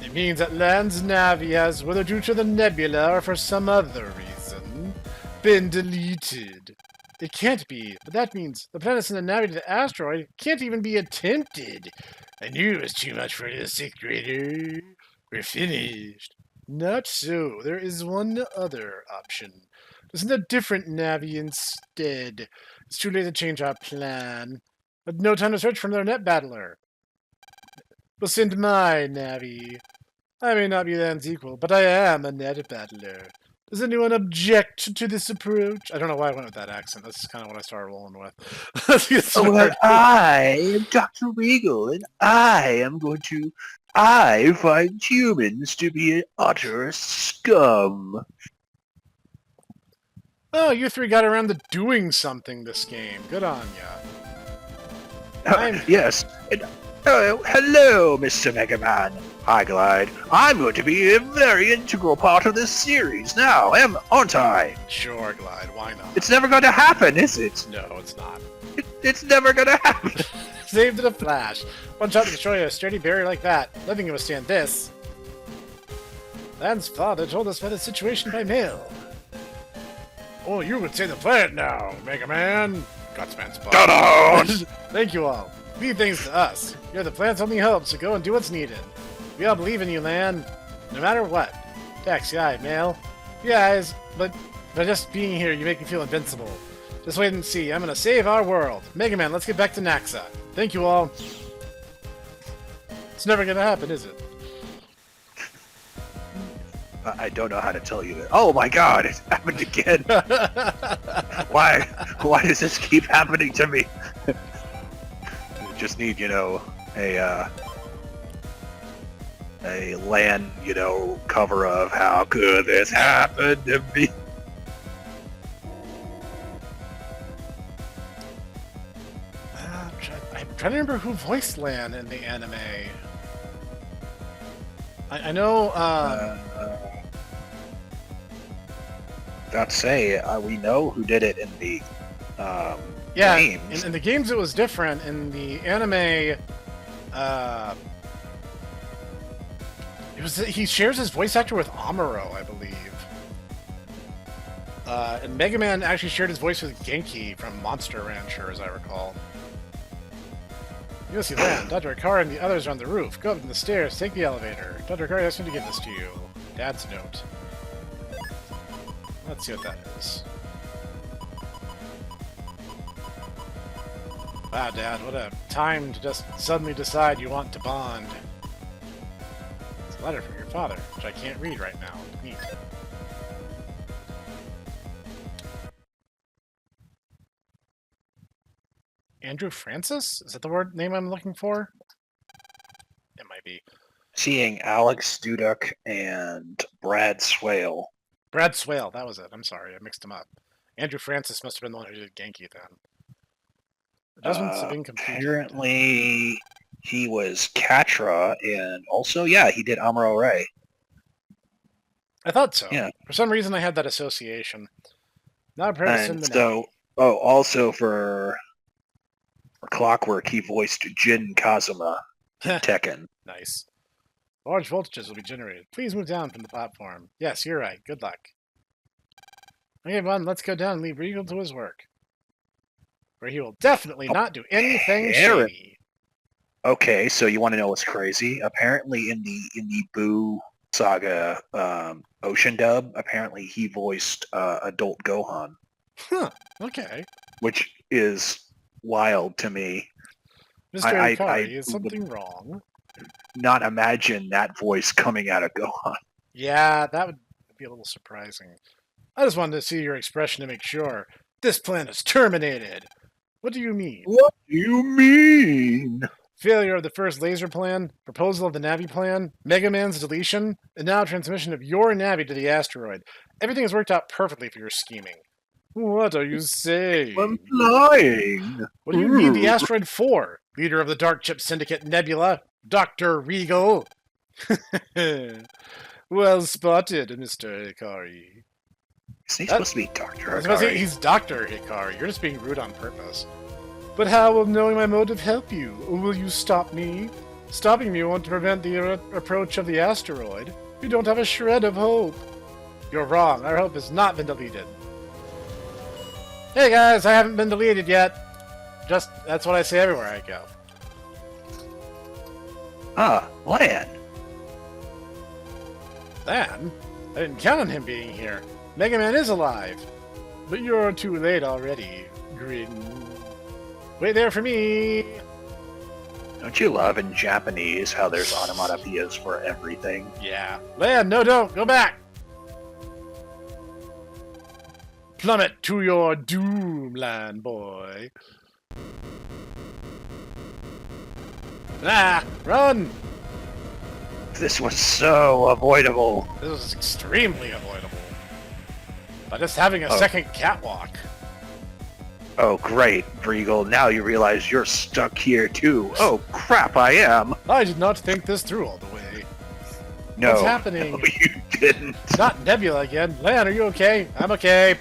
It means that LAN's Navi has, whether due to the nebula or for some other reason, been deleted. It can't be, but that means the planets in the Navi to the asteroid can't even be attempted. I knew it was too much for a 6th grader. We're finished. Not so. There is one other option. To send a different Navi instead. It's too late to change our plan. But no time to search for another net battler. We'll send my Navi. I may not be Lan's equal, but I am a net battler. Does anyone object to this approach? I don't know why I went with that accent. That's kind of what I started rolling with. Well, I am Dr. Regal, and I find humans to be an utter scum. Oh, you three got around to doing something this game. Good on ya. Yes. And, hello, Mr. MegaMan. Hi, Glide. I'm going to be a very integral part of this series now, aren't I? Sure, Glide. Why not? It's never going to happen, is it? No, it's not. It's never going to happen. Saved in a flash. One shot to destroy a sturdy barrier like that. Nothing can withstand this. Lan's father told us about the situation by mail. Oh, you would say the planet now, Mega Man. Gutsman's Ta-da! Thank you all. Leave things to us. You're the planet's only hope, so go and do what's needed. We all believe in you, Lan. No matter what. Taxi eye, mail. Guys, but by just being here, you make me feel invincible. Just wait and see. I'm gonna save our world. Mega Man, let's get back to Naxa. Thank you all. It's never gonna happen, is it? I don't know how to tell you that. Oh my god, it's happened again. Why does this keep happening to me? Just need, a LAN, cover of how could this happen to me? I'm trying to remember who voiced Lan in the anime. I know, we know who did it in the yeah, games. in the games it was different. In the anime, he shares his voice actor with Amuro, I believe. And Mega Man actually shared his voice with Genki from Monster Rancher, as I recall. You see Lan, Dr. Akari and the others are on the roof. Go up the stairs, take the elevator. Dr. Akari asked me to give this to you. Dad's note. Let's see what that is. Wow, Dad, what a time to just suddenly decide you want to bond. It's a letter from your father, which I can't read right now. Neat. Andrew Francis? Is that the name I'm looking for? It might be. Seeing Alex Duduk and Brad Swale. Brad Swale, that was it. I'm sorry, I mixed him up. Andrew Francis must have been the one who did Genki then. Adjustments have been completed. Apparently, he was Katra, and also, he did Amuro Ray. I thought so. Yeah. For some reason, I had that association. Not a person. And so, also for Clockwork, he voiced Jin Kazuma in Tekken. Nice. Large voltages will be generated. Please move down from the platform. Yes, you're right. Good luck. Okay, Bun, let's go down and leave Regal to his work. Where he will definitely not do anything shady. Okay, so you want to know what's crazy? Apparently in the Boo Saga Ocean dub, apparently he voiced adult Gohan. Huh, okay. Which is wild to me. Mr. Akari, is something wrong? Not imagine that voice coming out of Gohan. Yeah, that would be a little surprising. I just wanted to see your expression to make sure. This plan is terminated. What do you mean? What do you mean? Failure of the first laser plan, proposal of the Navi plan, MegaMan's deletion, and now transmission of your Navi to the asteroid. Everything has worked out perfectly for your scheming. What are you saying? I'm flying. What do you need the asteroid for? Leader of the Dark Chip Syndicate Nebula, Dr. Regal. Well spotted, Mr. Hikari. Is he supposed to be Dr. I was about to say, Hikari? he's Dr. Hikari. You're just being rude on purpose. But how will knowing my motive help you? Or will you stop me? Stopping me won't prevent the approach of the asteroid. You don't have a shred of hope. You're wrong. Our hope has not been deleted. Hey guys, I haven't been deleted yet. Just, that's what I say everywhere I go. Ah, Lan. Then, I didn't count on him being here. MegaMan is alive. But you're too late already, Grin. Wait there for me! Don't you love in Japanese how there's onomatopoeias for everything? Yeah. Lan, no, don't! Go back! Plummet to your doom, land boy. Ah! Run! This was so avoidable. This was extremely avoidable. By just having a second catwalk. Oh, great, Regal. Now you realize you're stuck here, too. Oh, crap, I am. I did not think this through all the way. No. What's happening? No, you didn't. Not Nebula again. Lan, are you okay? I'm okay.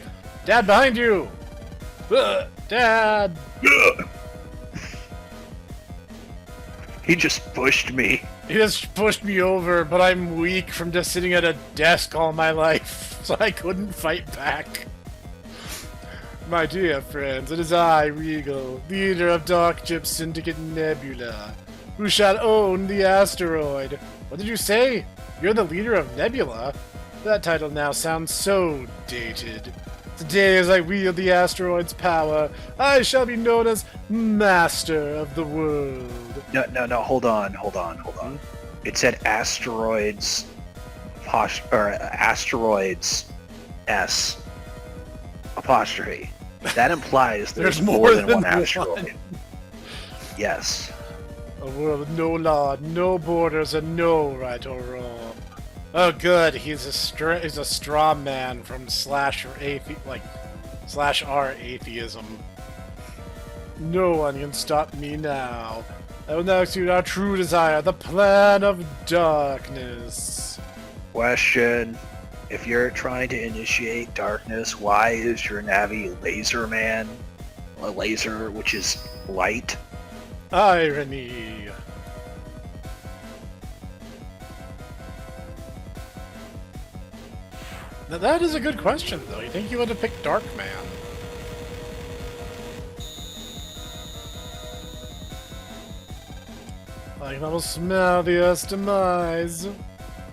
Dad, behind you! Dad! Ugh. He just pushed me. He just pushed me over, but I'm weak from just sitting at a desk all my life, so I couldn't fight back. My dear friends, it is I, Regal, leader of Dark Chip Syndicate Nebula, who shall own the asteroid. What did you say? You're the leader of Nebula? That title now sounds so dated. Today, as I wield the asteroid's power, I shall be known as Master of the World. No, hold on. It said asteroids, asteroids, S, apostrophe. That implies there's more than one asteroid. Yes. A world with no law, no borders, and no right or wrong. Oh, good. He's a straw man from slash R atheism. No one can stop me now. I will now execute our true desire, the plan of darkness. Question. If you're trying to initiate darkness, why is your Navi LaserMan? A laser, which is light? Irony. Now that is a good question, though. You think you would have picked DarkMan? I can almost smell the Earth's demise.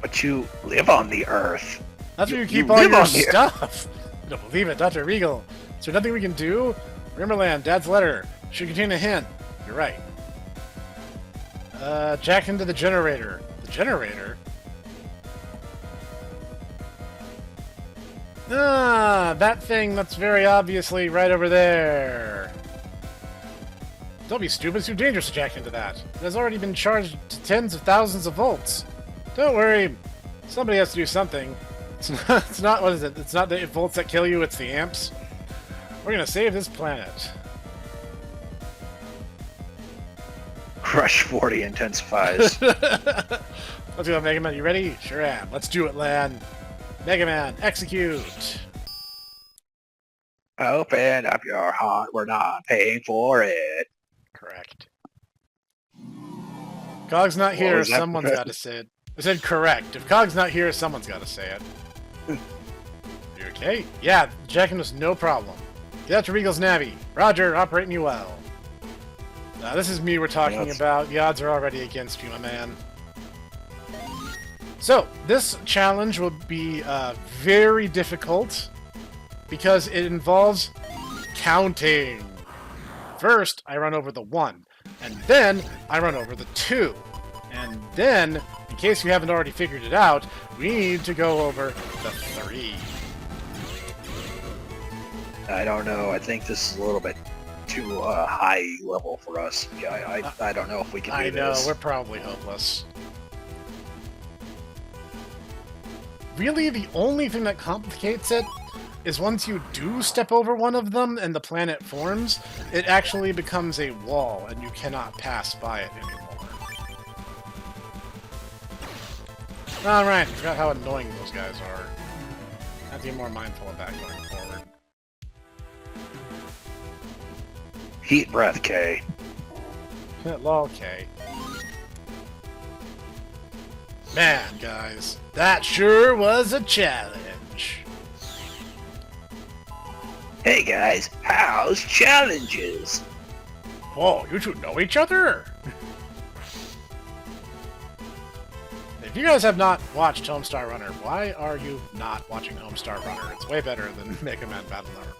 But you live on the Earth. That's where you keep you all live your on here. stuff. You don't believe it, Dr. Regal. Is there nothing we can do? Remember, Land, Dad's letter should contain a hint. You're right. Jack into the generator. The generator? Ah, that thing that's very obviously right over there. Don't be stupid, it's too dangerous to jack into that. It has already been charged to tens of thousands of volts. Don't worry, somebody has to do something. It's not, what is it? It's not the volts that kill you, it's the amps. We're gonna save this planet. Crush 40 intensifies. Let's go, MegaMan. You ready? Sure am. Let's do it, Lan. MegaMan, execute. Open up your heart. We're not paying for it. Correct. Cog's not What here, was that? someone's got to say it. I said correct. If Cog's not here, someone's got to say it. You okay? Yeah, jacking was no problem. Get out to Regal's Navi. Roger, operating you well. This is me we're talking Yes. about. The odds are already against you, my man. So, this challenge will be very difficult because it involves counting. First, I run over the 1, and then I run over the 2. And then, in case you haven't already figured it out, we need to go over the 3. I don't know. I think this is a little bit too high level for us. I don't know if we can do this. I know, we're probably hopeless. Really, the only thing that complicates it is once you do step over one of them and the planet forms, it actually becomes a wall and you cannot pass by it anymore. Alright, I forgot how annoying those guys are. I have to be more mindful of that going forward. Heat breath, K. Lol, K. Man, guys, that sure was a challenge. Hey guys, how's challenges? Whoa, you two know each other? If you guys have not watched Homestar Runner, why are you not watching Homestar Runner? It's way better than MegaMan Battle Network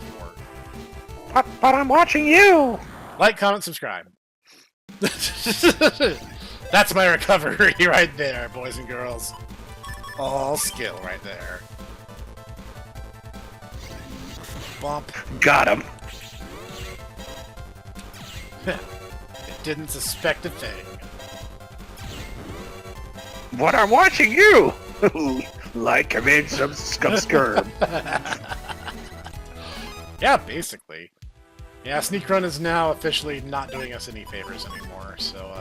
4. But I'm watching you! Like, comment, subscribe. That's my recovery right there, boys and girls. All skill right there. Bump. Got him. It didn't suspect a thing. What, I'm watching you! Like, command, subscribe. Yeah, basically. Yeah, Sneak Run is now officially not doing us any favors anymore, so,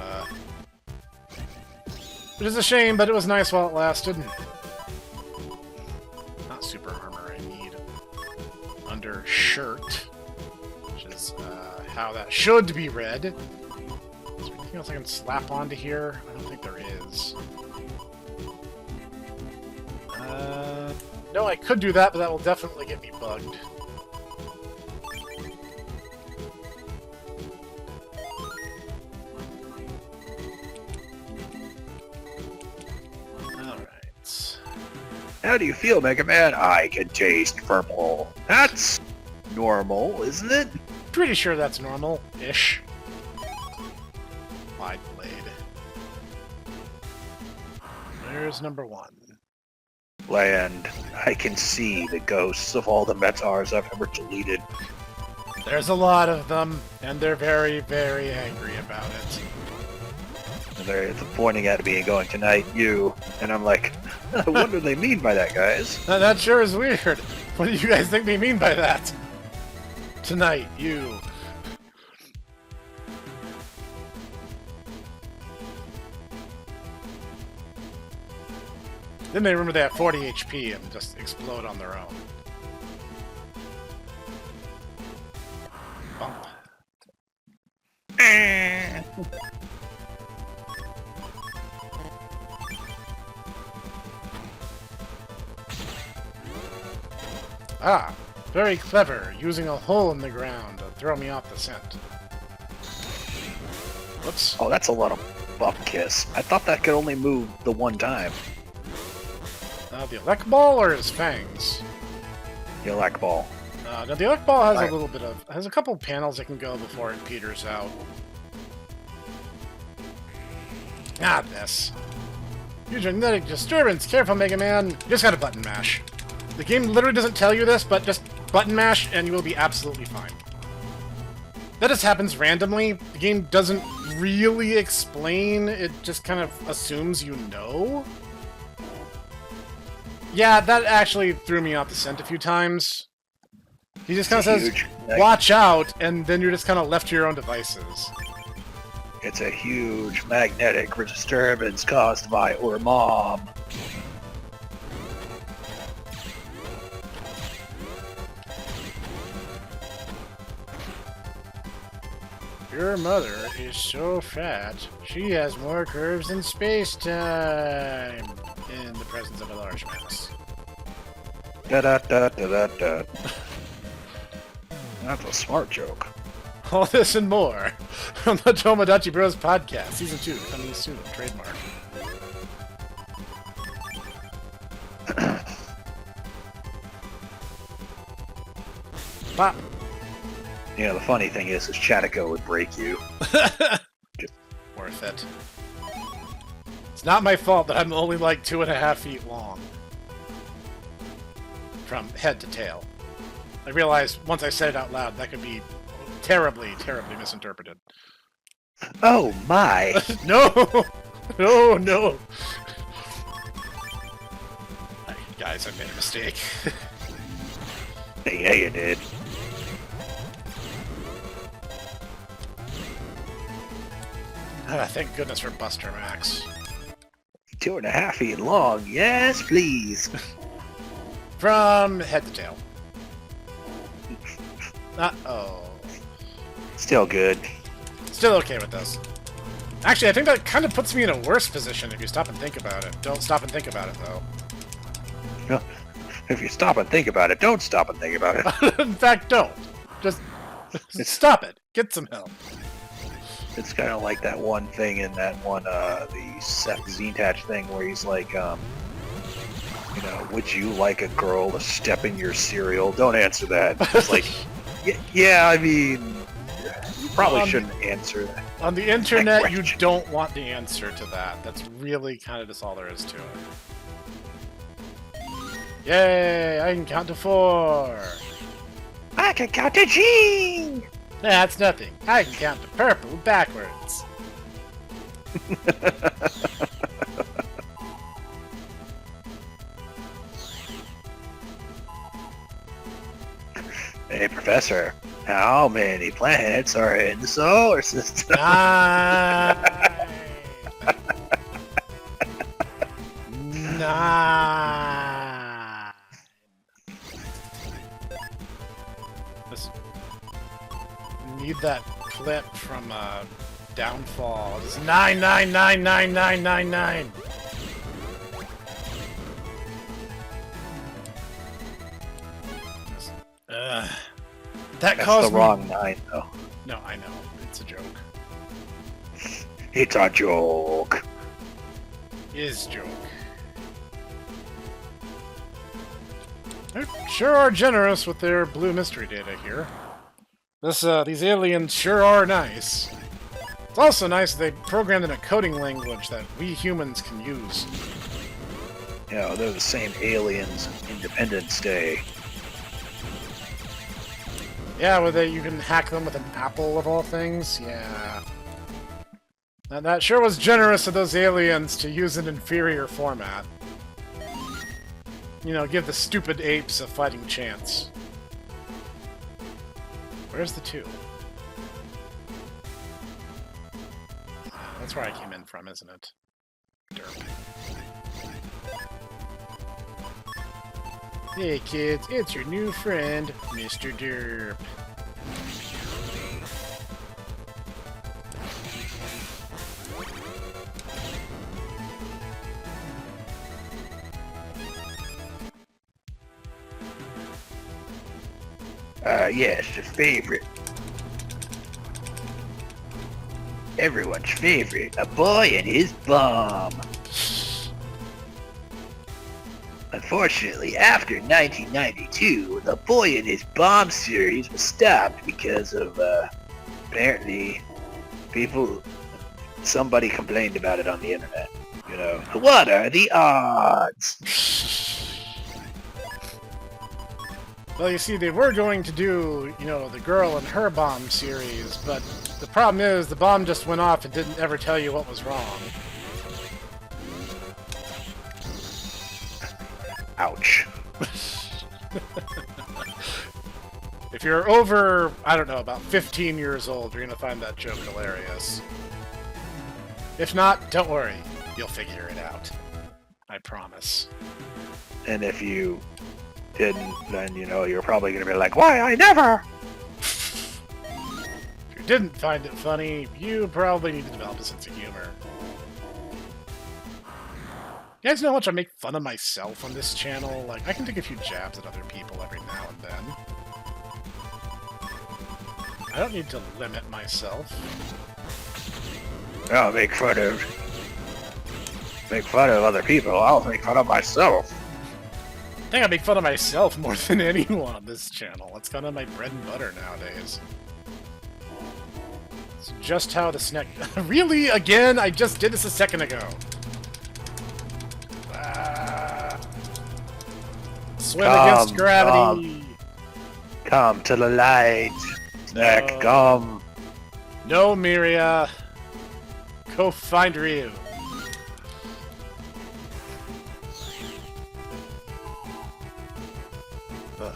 it is a shame, but it was nice while it lasted. Not super armor, I need undershirt, which is, how that should be read. Is there anything else I can slap onto here? I don't think there is. No, I could do that, but that will definitely get me bugged. Alright. How do you feel, Mega Man? I can taste purple. That's normal, isn't it? Pretty sure that's normal-ish. Wide blade. There's number 1. Land. I can see the ghosts of all the Metars I've ever deleted. There's a lot of them, and they're very, very angry about it. And they're pointing at me and going, "Tonight, you." And I'm like, what do they mean by that, guys? That sure is weird. What do you guys think they mean by that? Tonight, you. Then they remember they have 40 HP and just explode on their own. Bump. Ah, very clever, using a hole in the ground to throw me off the scent. Whoops. Oh, that's a lot of butt kiss. I thought that could only move the one time. The elect ball or his fangs? The elect ball. Now the elect ball has a little bit of has a couple panels that can go before it peters out. Ah, this. Your genetic disturbance. Careful, Mega Man. You just gotta button mash. The game literally doesn't tell you this, but just button mash and you will be absolutely fine. That just happens randomly. The game doesn't really explain. It just kind of assumes you know. Yeah, that actually threw me off the scent a few times. He just kind of says, "Watch out," and then you're just kind of left to your own devices. It's a huge magnetic disturbance caused by our mom. Your mother is so fat, she has more curves than space-time in the presence of a large mouse. Da-da-da-da-da-da. That's a smart joke. All this and more from the Tomodachi Bros podcast, Season 2, coming soon, trademark. Pop! You know, the funny thing is Chatiko would break you. Worth it. not my fault that I'm only like 2.5 feet long. From head to tail. I realized once I said it out loud, that could be terribly, terribly misinterpreted. Oh my! No! No, no! Guys, I made a mistake. Yeah, you did. Thank goodness for Buster Max. 2.5 feet long. Yes, please. From head to tail. Uh-oh. Still good. Still okay with this. Actually, I think that kind of puts me in a worse position if you stop and think about it. Don't stop and think about it, though. No, if you stop and think about it, don't stop and think about it. In fact, don't. Just stop it. Get some help. It's kind of like that one thing in that one, the Seth Zintatch thing where he's like, you know, would you like a girl to step in your cereal? Don't answer that. It's like, yeah, I mean, you probably shouldn't answer that. On the internet, you don't want the answer to that. That's really kind of just all there is to it. Yay! I can count to 4. I can count to G! That's nothing. I can count to purple backwards. Hey, Professor, how many planets are in the solar system? 9. 9. Need that clip from Downfall. It's 9999999. That That's caused the wrong 9, though. No, I know. It's a joke. It's a joke. Is joke. They sure are generous with their blue mystery data here. These aliens sure are nice. It's also nice that they programmed in a coding language that we humans can use. You know, they're the same aliens, Independence Day. Yeah, where you can hack them with an apple of all things? Yeah. And that sure was generous of those aliens to use an inferior format. You know, give the stupid apes a fighting chance. Where's the 2? That's where I came in from, isn't it? Derp. Hey kids, it's your new friend, Mr. Derp. Yes, the favorite. Everyone's favorite, a boy and his bomb. Unfortunately, after 1992, the Boy and His Bomb series was stopped because of, apparently, somebody complained about it on the internet. You know, what are the odds? Well, you see, they were going to do, you know, the Girl and Her Bomb series, but the problem is the bomb just went off and didn't ever tell you what was wrong. Ouch. If you're over, I don't know, about 15 years old, you're going to find that joke hilarious. If not, don't worry. You'll figure it out. I promise. And if you didn't, then, you know, you're probably going to be like, why, I never! If you didn't find it funny, you probably need to develop a sense of humor. You guys know how much I make fun of myself on this channel? Like, I can take a few jabs at other people every now and then. I don't need to limit myself. I'll make fun of other people. I'll make fun of myself. I think I make fun of myself more than anyone on this channel. It's kind of my bread and butter nowadays. It's just how the Snek... Really? Again? I just did this a second ago. Swim against gravity! Come to the light! Snek, No. come! No, Miria! Go find Ryu. Ugh.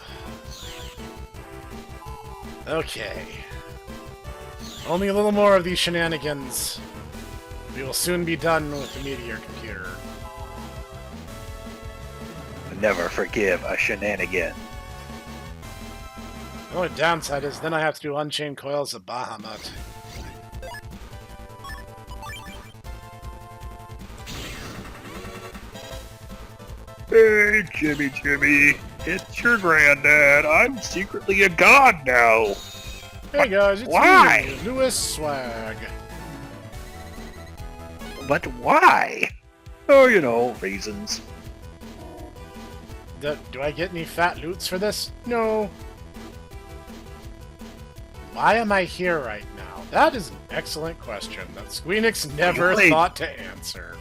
Okay. Only a little more of these shenanigans. We will soon be done with the Meteor Computer. Never forgive a shenanigan. The only downside is then I have to do Unchained Coils of Bahamut. Hey, Jimmy, it's your granddad. I'm secretly a god now. Hey guys, it's Why? me, newest swag. But why? Oh, you know, reasons. Do I get any fat loots for this? No. Why am I here right now? That is an excellent question that Squeenix never thought to answer.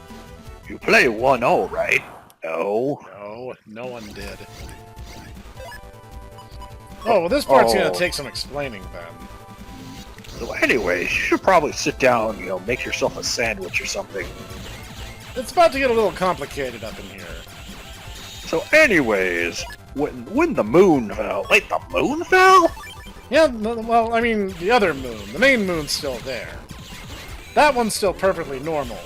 You play 1-0, right? No. No, no one did. Oh, well this part's gonna take some explaining then. So anyways, you should probably sit down, you know, make yourself a sandwich or something. It's about to get a little complicated up in here. So anyways, when the moon fell... Wait, the moon fell? Yeah, well, I mean, the other moon. The main moon's still there. That one's still perfectly normal.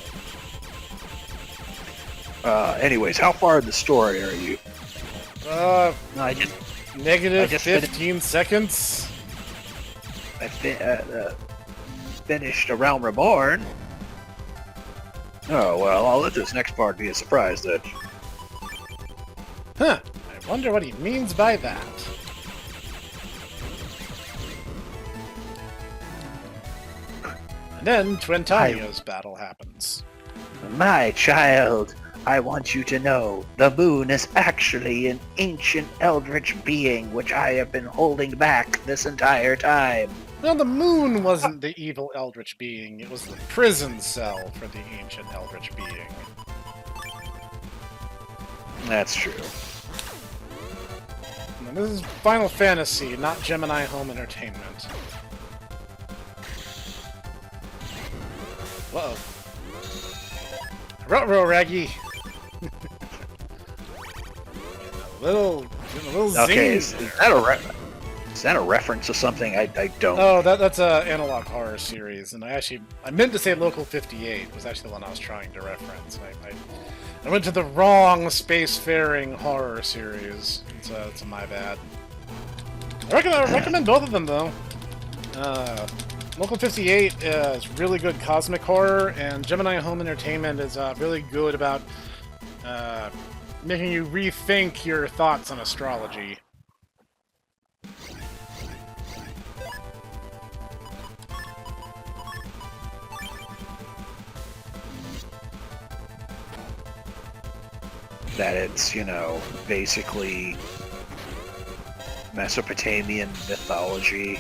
Anyways, how far in the story are you? Negative 15 seconds. I finished A Realm Reborn. Oh, well, I'll let this next part be a surprise then. Huh. I wonder what he means by that. And then Twintanio's battle happens. My child, I want you to know the moon is actually an ancient eldritch being which I have been holding back this entire time. No, the moon wasn't the evil eldritch being. It was the prison cell for the ancient eldritch being. That's true. And this is Final Fantasy, not Gemini Home Entertainment. Whoa. Ruh-roh, Raggy! Getting a little Okay, zing is that a reference to something? I don't... Oh, that's a analog horror series, and I meant to say Local 58 was actually the one I was trying to reference. I went to the wrong spacefaring horror series. It's my bad. I recommend both of them though. Local 58 is really good cosmic horror, and Gemini Home Entertainment is really good about making you rethink your thoughts on astrology. That it's, you know, basically Mesopotamian mythology.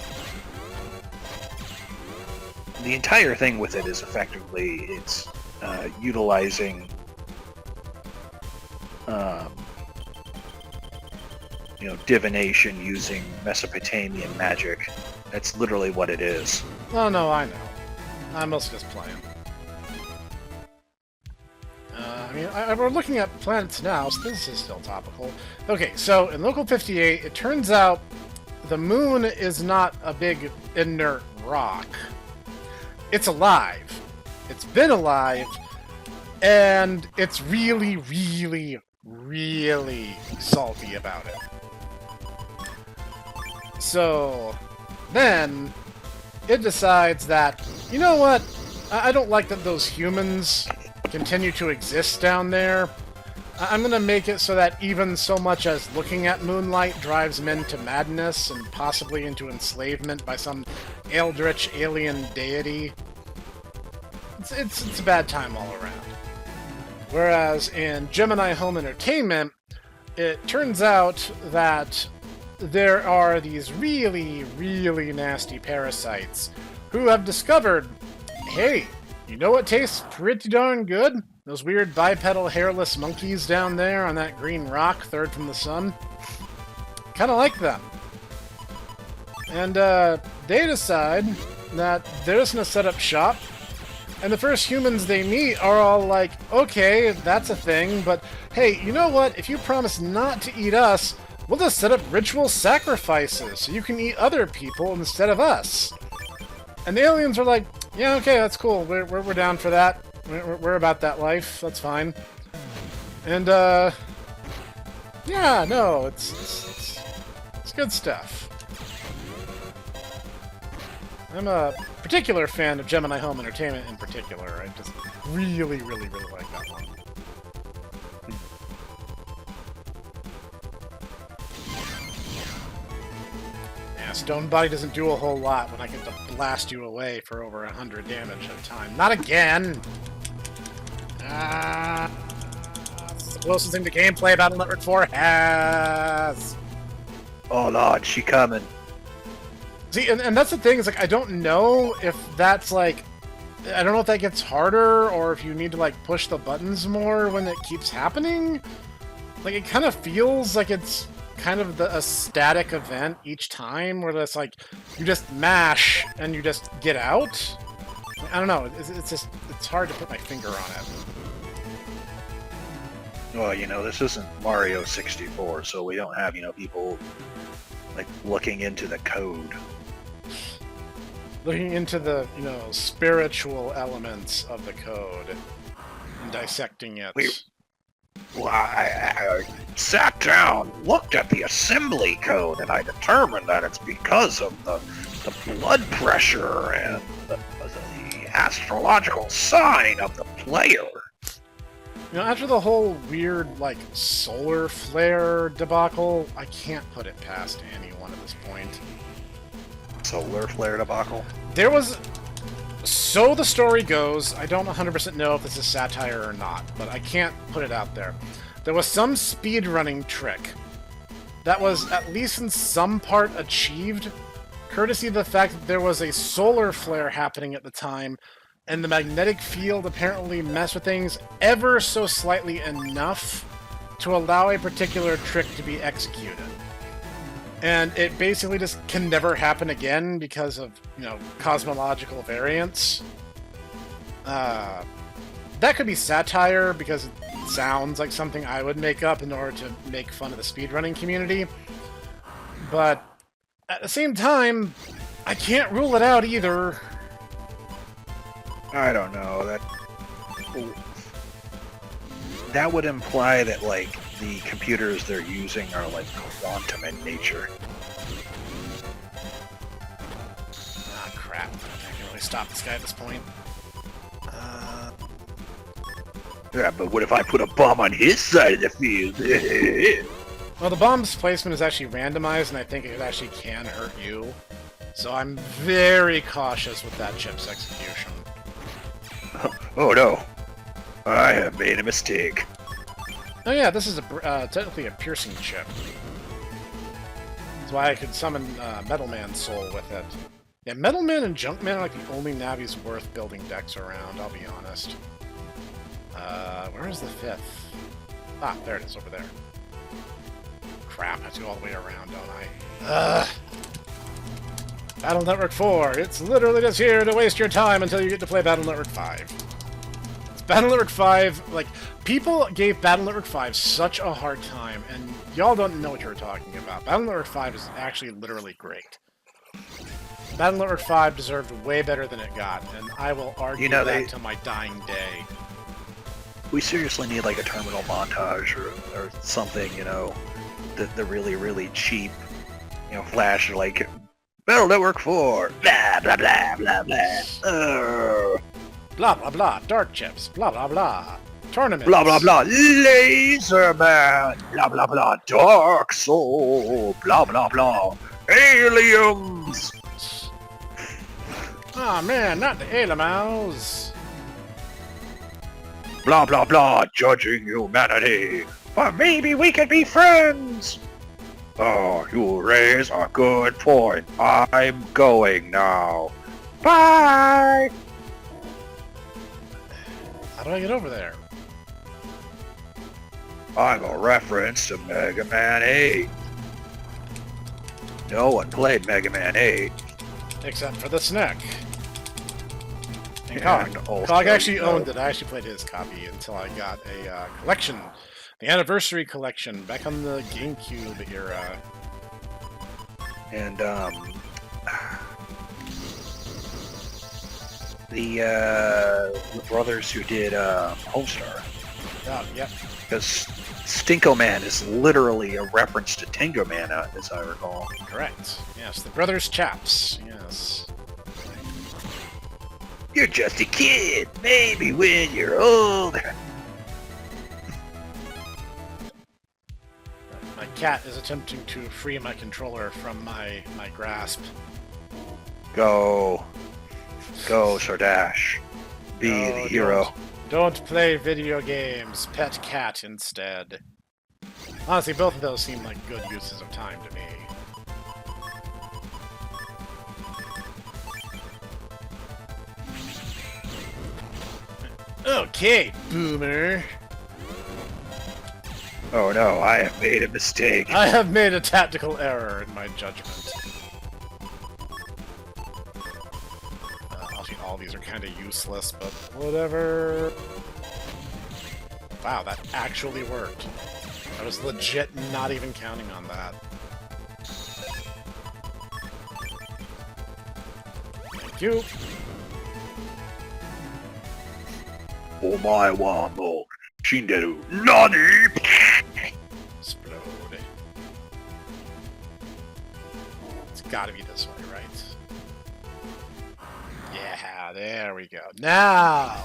The entire thing with it is effectively it's utilizing you know, divination using Mesopotamian magic. That's literally what it is. Oh no, I know. I'm mostly just playing. We're looking at planets now, so this is still topical. Okay, so in Local 58, it turns out the moon is not a big inert rock. It's alive. It's been alive, and it's really, really, really salty about it. So then it decides that, you know what? I don't like that those humans continue to exist down there. I'm gonna make it so that even so much as looking at moonlight drives men to madness and possibly into enslavement by some eldritch alien deity. It's a bad time all around. Whereas in Gemini Home Entertainment, it turns out that there are these really, really nasty parasites who have discovered, hey, you know what tastes pretty darn good? Those weird bipedal hairless monkeys down there on that green rock, third from the sun. Kind of like them. And they decide that they're just going to set up shop. And the first humans they meet are all like, okay, that's a thing, but hey, you know what? If you promise not to eat us, we'll just set up ritual sacrifices so you can eat other people instead of us. And the aliens are like, yeah, okay, that's cool. We're down for that. We're about that life. That's fine. And, yeah, no, it's good stuff. I'm a particular fan of Gemini Home Entertainment in particular. I just really, really, really like that one. Yeah, Stone Body doesn't do a whole lot when I get to blast you away for over 100 damage at a time. Not again! It's the closest thing to gameplay Battle Network 4 has! Oh lord, she coming. See, and that's the thing, is like, I don't know if that's like, I don't know if that gets harder, or if you need to like push the buttons more when it keeps happening. Like, it kind of feels like it's kind of a static event each time, where it's like, you just mash, and you just get out. I don't know, it's just, it's hard to put my finger on it. Well, you know, this isn't Mario 64, so we don't have, you know, people like looking into the code. Looking into the, you know, spiritual elements of the code and dissecting it. Well, I sat down, looked at the assembly code, and I determined that it's because of the blood pressure and the astrological sign of the player. You know, after the whole weird, like, solar flare debacle, I can't put it past anyone at this point. Solar flare debacle? There was... So the story goes, I don't 100% know if this is satire or not, but I can't put it out there. There was some speedrunning trick that was, at least in some part, achieved, courtesy of the fact that there was a solar flare happening at the time, and the magnetic field apparently messed with things ever so slightly enough to allow a particular trick to be executed. And it basically just can never happen again because of, you know, cosmological variance. That could be satire because it sounds like something I would make up in order to make fun of the speedrunning community. But at the same time, I can't rule it out either. I don't know. That would imply that, like, the computers they're using are, like, quantum in nature. Ah, crap. I can't really stop this guy at this point. Yeah, but what if I put a bomb on his side of the field? Well, the bomb's placement is actually randomized, and I think it actually can hurt you. So I'm very cautious with that chip's execution. Oh no. I have made a mistake. Oh yeah, this is technically a piercing chip. That's why I could summon MegaMan Soul with it. Yeah, MegaMan and Junkman are like the only navies worth building decks around, I'll be honest. Where is the fifth? Ah, there it is, over there. Crap, I have to go all the way around, don't I? Battle Network 4, it's literally just here to waste your time until you get to play Battle Network 5. Battle Network 5, like, people gave Battle Network 5 such a hard time, and y'all don't know what you're talking about. Battle Network 5 is actually literally great. Battle Network 5 deserved way better than it got, and I will argue that to my dying day. We seriously need, like, a terminal montage or something, you know, the really, really cheap, you know, flash, like, Battle Network 4, blah, blah, blah, blah, blah, blah, blah, blah, dark chips, blah, blah, blah, tournaments, blah, blah, blah, LaserMan, blah, blah, blah, Dark Soul, blah, blah, blah, aliens. Ah, man, not the aliens. Blah, blah, blah, judging humanity, but maybe we could be friends. Oh, you raise a good point. I'm going now. Bye! How do I get over there? I'm a reference to Mega Man 8. No one played Mega Man 8. Except for the Snek. And And Cog. also, Cog actually owned it. I actually played his copy until I got a collection. The Anniversary Collection, back on the GameCube era. And, the brothers who did Homestar. Oh, yep. Because Stinko Man is literally a reference to Tango Man, as I recall. Correct. Yes, the Brothers Chaps. Yes. You're just a kid. Maybe when you're older. My cat is attempting to free my controller from my grasp. Go, Sardash. Be the hero. Don't play video games. Pet cat instead. Honestly, both of those seem like good uses of time to me. Okay, boomer. Oh no, I have made a mistake. I have made a tactical error in my judgment. Obviously, all these are kind of useless, but whatever. Wow, that actually worked. I was legit not even counting on that. Thank you. Omae wa mo shinderu nani? Explode. It's gotta be this way, right? Yeah, there we go. Now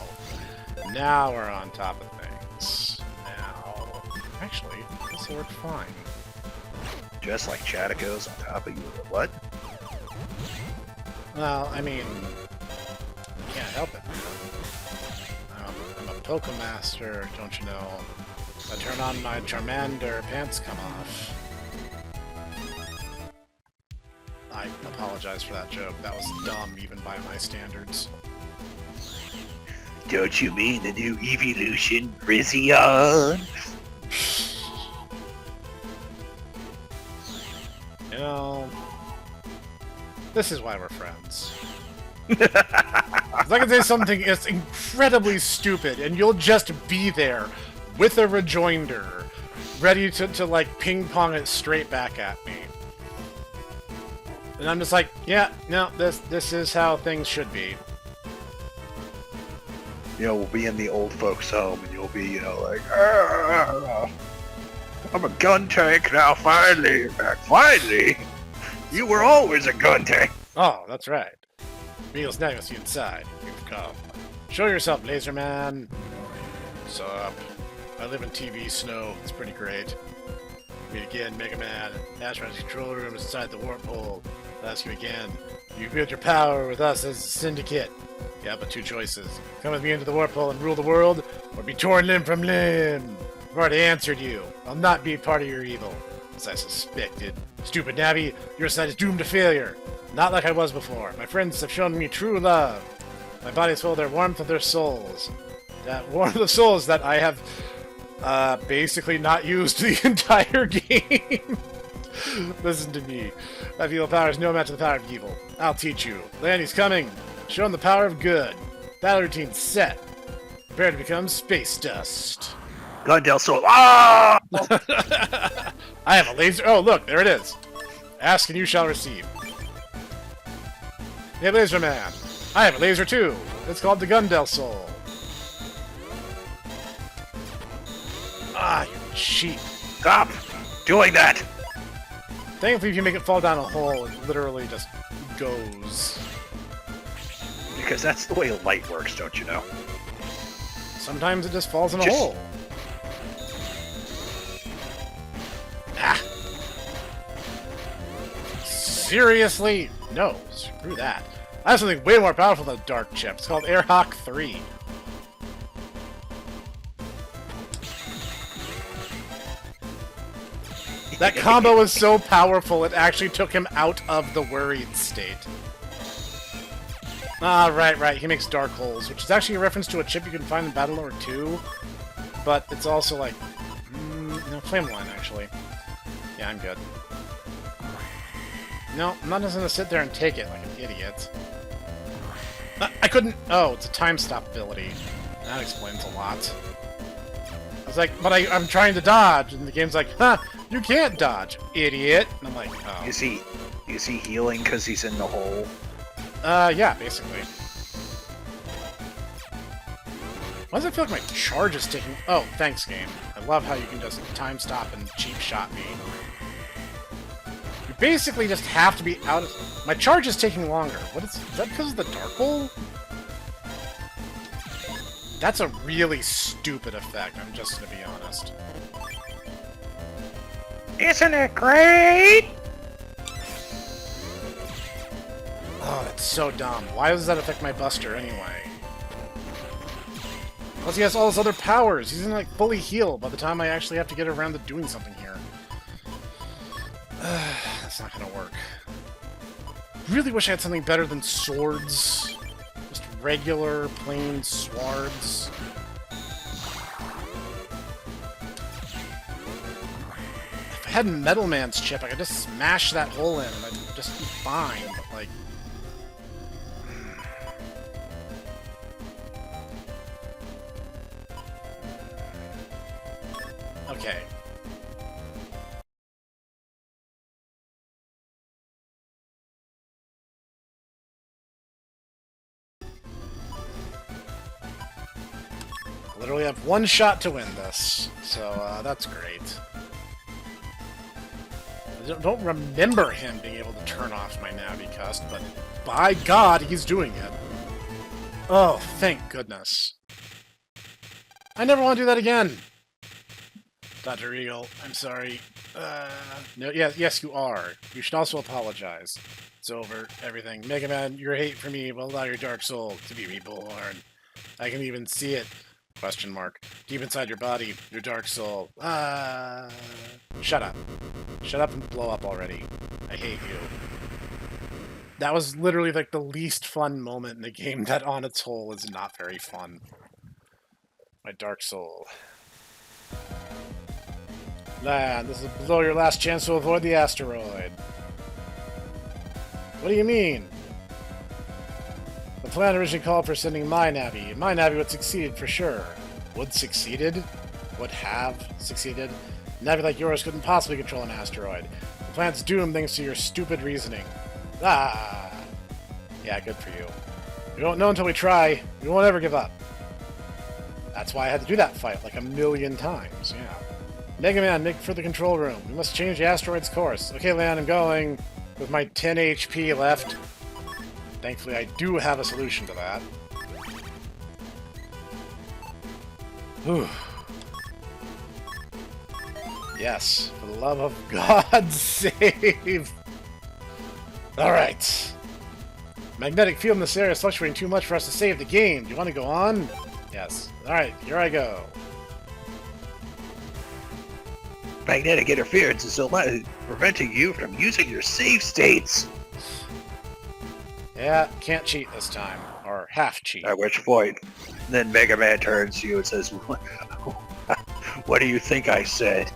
we're on top of things. Now, actually, this will work fine. Just like Chatico's on top of you. What? Well, I mean, can't help it. I'm a Pokemaster, don't you know? If I turn on my Charmander, pants come off. I apologize for that joke. That was dumb, even by my standards. Don't you mean the new evolution, Rizzion? You know, this is why we're friends. 'Cause I can say something is incredibly stupid, and you'll just be there with a rejoinder, ready to like ping-pong it straight back at me. And I'm just like, yeah, no, this is how things should be. You know, we'll be in the old folks' home, and you'll be, you know, like, "Ah, I'm a gun tank now, finally, you're back, finally! You were always a gun tank!" Oh, that's right. Meals now see inside. You've come. Show yourself, LaserMan. What's up? I live in TV snow. It's pretty great. Meet again, MegaMan. Astronauts control room is inside the warp hole. I'll ask you again. You build your power with us as a syndicate. You have but two choices. Come with me into the warp hole and rule the world, or be torn limb from limb. I've already answered you. I'll not be part of your evil, as I suspected. Stupid Navi, your side is doomed to failure. Not like I was before. My friends have shown me true love. My body is full of their warmth of their souls. That warmth of souls that I have basically not used the entire game. Listen to me. My evil power is no match to the power of evil. I'll teach you. Landy's coming. Show him the power of good. Battle routine set. Prepare to become space dust. Gundel Soul. Ah! I have a laser. Oh, look, there it is. Ask and you shall receive. Hey, LaserMan. I have a laser too. It's called the Gundel Soul. Ah, you cheat. Stop doing that! Thankfully, if you make it fall down a hole, it literally just goes. Because that's the way light works, don't you know? Sometimes it just falls in a hole. Ah! Seriously? No, screw that. I have something way more powerful than a Dark Chip. It's called Airhawk 3. That combo was so powerful, it actually took him out of the worried state. Ah, right. He makes dark holes, which is actually a reference to a chip you can find in Battle Lore 2. But it's also like, Flame Line, actually. Yeah, I'm good. No, I'm not just gonna sit there and take it like an idiot. I couldn't... Oh, it's a time stop ability. That explains a lot. I was like, but I'm trying to dodge, and the game's like, huh, you can't dodge, idiot. And I'm like, oh. Is he healing because he's in the hole? Yeah, basically. Why does it feel like my charge is taking... Oh, thanks, game. I love how you can just time stop and cheap shot me. You basically just have to be out of... My charge is taking longer. What is that because of the Dark Hole? That's a really stupid effect, I'm just gonna be honest. Isn't it great? Oh, that's so dumb. Why does that affect my Buster anyway? Plus he has all his other powers. He's gonna like fully heal by the time I actually have to get around to doing something here. That's not gonna work. Really wish I had something better than swords. Just regular, plain swords. If I had Metal Man's chip, I could just smash that hole in and I'd just be fine, but like... Okay. I literally have one shot to win this, so that's great. I don't remember him being able to turn off my Navi Cust, but by God, he's doing it. Oh, thank goodness. I never want to do that again. Dr. Eagle, I'm sorry. No, yes, you are. You should also apologize. It's over, everything. MegaMan, your hate for me will allow your dark soul to be reborn. I can even see it. Question mark. Deep inside your body, your dark soul. Shut up. Shut up and blow up already. I hate you. That was literally like the least fun moment in the game that on its whole is not very fun. My dark soul. Land, this is below your last chance to avoid the asteroid. What do you mean? The plan originally called for sending my Navi. My Navi would succeed for sure. Would succeeded? Would have succeeded? A Navi like yours couldn't possibly control an asteroid. The plan's doomed thanks to your stupid reasoning. Ah! Yeah, good for you. We won't know until we try. We won't ever give up. That's why I had to do that fight like a million times, yeah. MegaMan, make for the control room. We must change the asteroid's course. Okay, Lan, I'm going. With my 10 HP left. Thankfully, I do have a solution to that. Whew. Yes, for the love of God, save! Alright. Magnetic field in this area is fluctuating too much for us to save the game. Do you want to go on? Yes. Alright, here I go. Magnetic interference is preventing you from using your save states. Yeah, can't cheat this time. Or half cheat. At which point, then Mega Man turns to you and says, "What do you think I said?"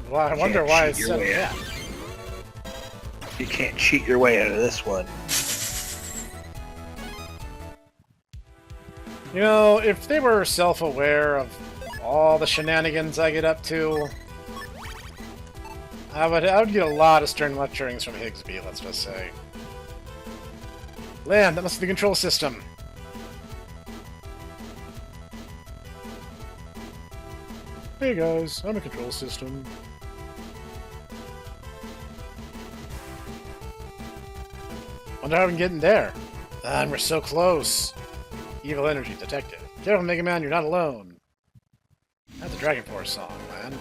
Well, I wonder why I said that. You can't cheat your way out of this one. You know, if they were self-aware of all the shenanigans I get up to, I would get a lot of stern lecturings from Higsby, let's just say. Land, that must be the control system. Hey guys, I'm a control system. Wonder how we can get in there. And we're so close. Evil energy detected. Careful, Mega Man, you're not alone. That's a Dragon Force song, man.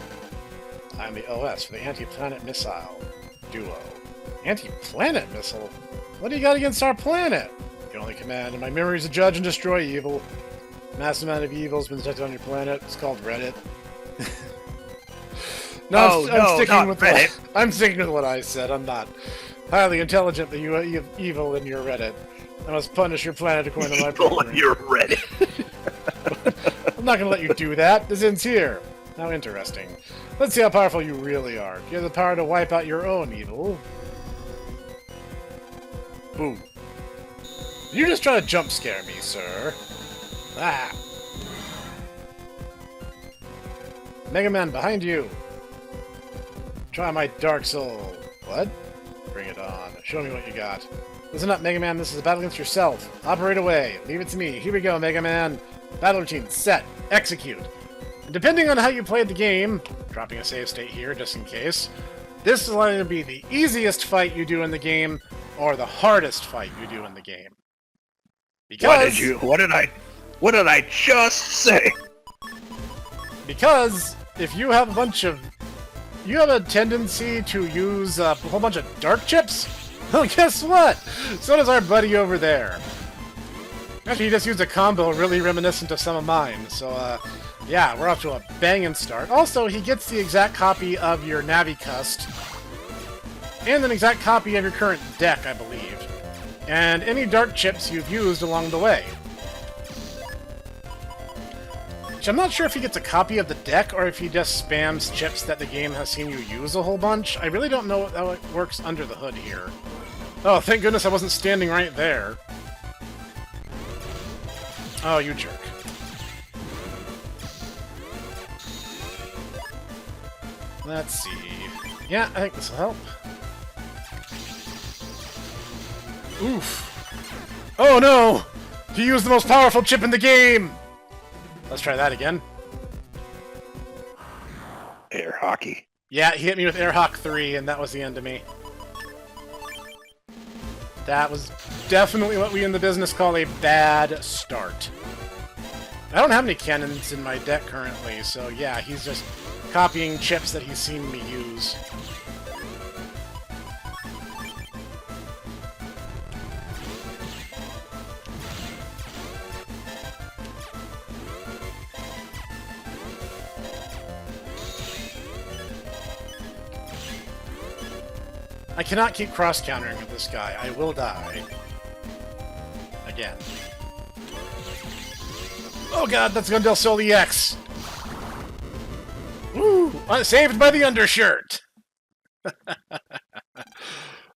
I'm the OS for the Anti-Planet Missile Duo. Anti-Planet Missile? What do you got against our planet? You only command, and my memory is to judge and destroy evil. Massive amount of evil has been detected on your planet. It's called Reddit. I'm sticking with what I said. I'm not highly intelligent, but you have evil in your Reddit. I must punish your planet according to my program. Evil in your Reddit. I'm not going to let you do that. This ends here. How interesting. Let's see how powerful you really are. You have the power to wipe out your own evil. Boom. You just try to jump scare me, sir. Ah. MegaMan, behind you. Try my Dark Soul. What? Bring it on. Show me what you got. Listen up, MegaMan. This is a battle against yourself. Operate away. Leave it to me. Here we go, MegaMan. Battle routine. Set. Execute. And depending on how you played the game, dropping a save state here just in case, this is likely to be the easiest fight you do in the game, or the hardest fight you do in the game. Because What did I just say? Because if you have you have a tendency to use a whole bunch of dark chips, well, guess what? So does our buddy over there. Actually, he just used a combo really reminiscent of some of mine, so, yeah, we're off to a banging start. Also, he gets the exact copy of your Navicust, and an exact copy of your current deck, I believe, and any dark chips you've used along the way. Which I'm not sure if he gets a copy of the deck, or if he just spams chips that the game has seen you use a whole bunch. I really don't know how it works under the hood here. Oh, thank goodness I wasn't standing right there. Oh, you jerk. Let's see. Yeah, I think this will help. Oof. Oh no! He used the most powerful chip in the game! Let's try that again. Air hockey. Yeah, he hit me with Air Hawk 3, and that was the end of me. That was definitely what we in the business call a bad start. I don't have any cannons in my deck currently, so yeah, he's just copying chips that he's seen me use. I cannot keep cross-countering with this guy. I will die. Again. Oh god, that's Gundel Sol EX! Woo! Saved by the undershirt!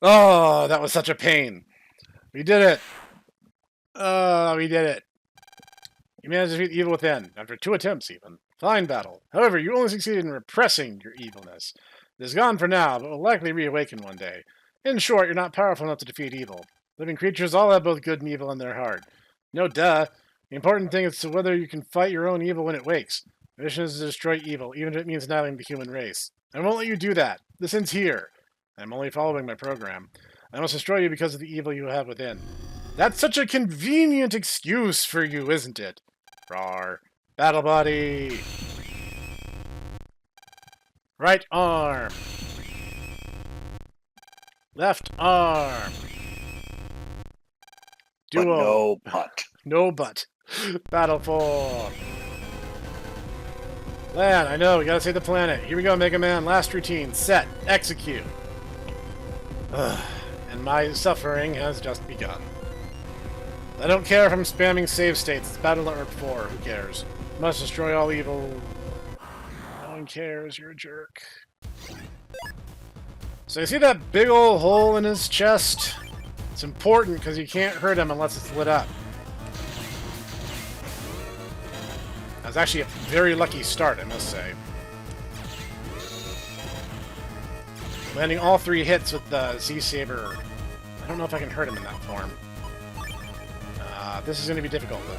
Oh, that was such a pain. We did it! Oh, we did it. You managed to defeat the evil within, after 2 attempts even. Fine battle. However, you only succeeded in repressing your evilness. It is gone for now, but will likely reawaken one day. In short, you're not powerful enough to defeat evil. Living creatures all have both good and evil in their heart. No duh. The important thing is to whether you can fight your own evil when it wakes. The mission is to destroy evil, even if it means annihilating the human race. I won't let you do that. This ends here. I'm only following my program. I must destroy you because of the evil you have within. That's such a convenient excuse for you, isn't it? Rawr. Battle body! Right arm. Left arm. Duo. But no butt. No butt. Battle form. Land, I know, we gotta save the planet. Here we go, MegaMan. Last routine. Set. Execute. Ugh. And my suffering has just begun. I don't care if I'm spamming save states. It's Battle Network 4. Who cares? Must destroy all evil. No one cares. You're a jerk. So you see that big old hole in his chest? It's important because you can't hurt him unless it's lit up. That was actually a very lucky start, I must say. Landing all 3 hits with the Z-Saber. I don't know if I can hurt him in that form. This is going to be difficult, though.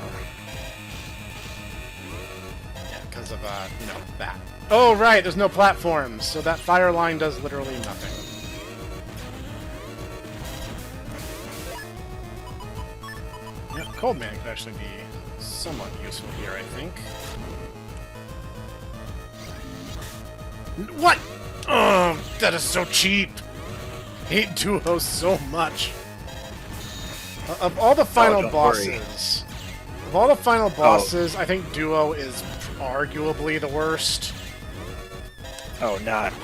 Yeah, because of, you know, that. Oh, right, there's no platforms, so that fire line does literally nothing. Yeah, Cold Man could actually be somewhat useful here, I think. What? Oh, that is so cheap! I hate Duo so much. Of all the final bosses, I think Duo is arguably the worst. Oh, not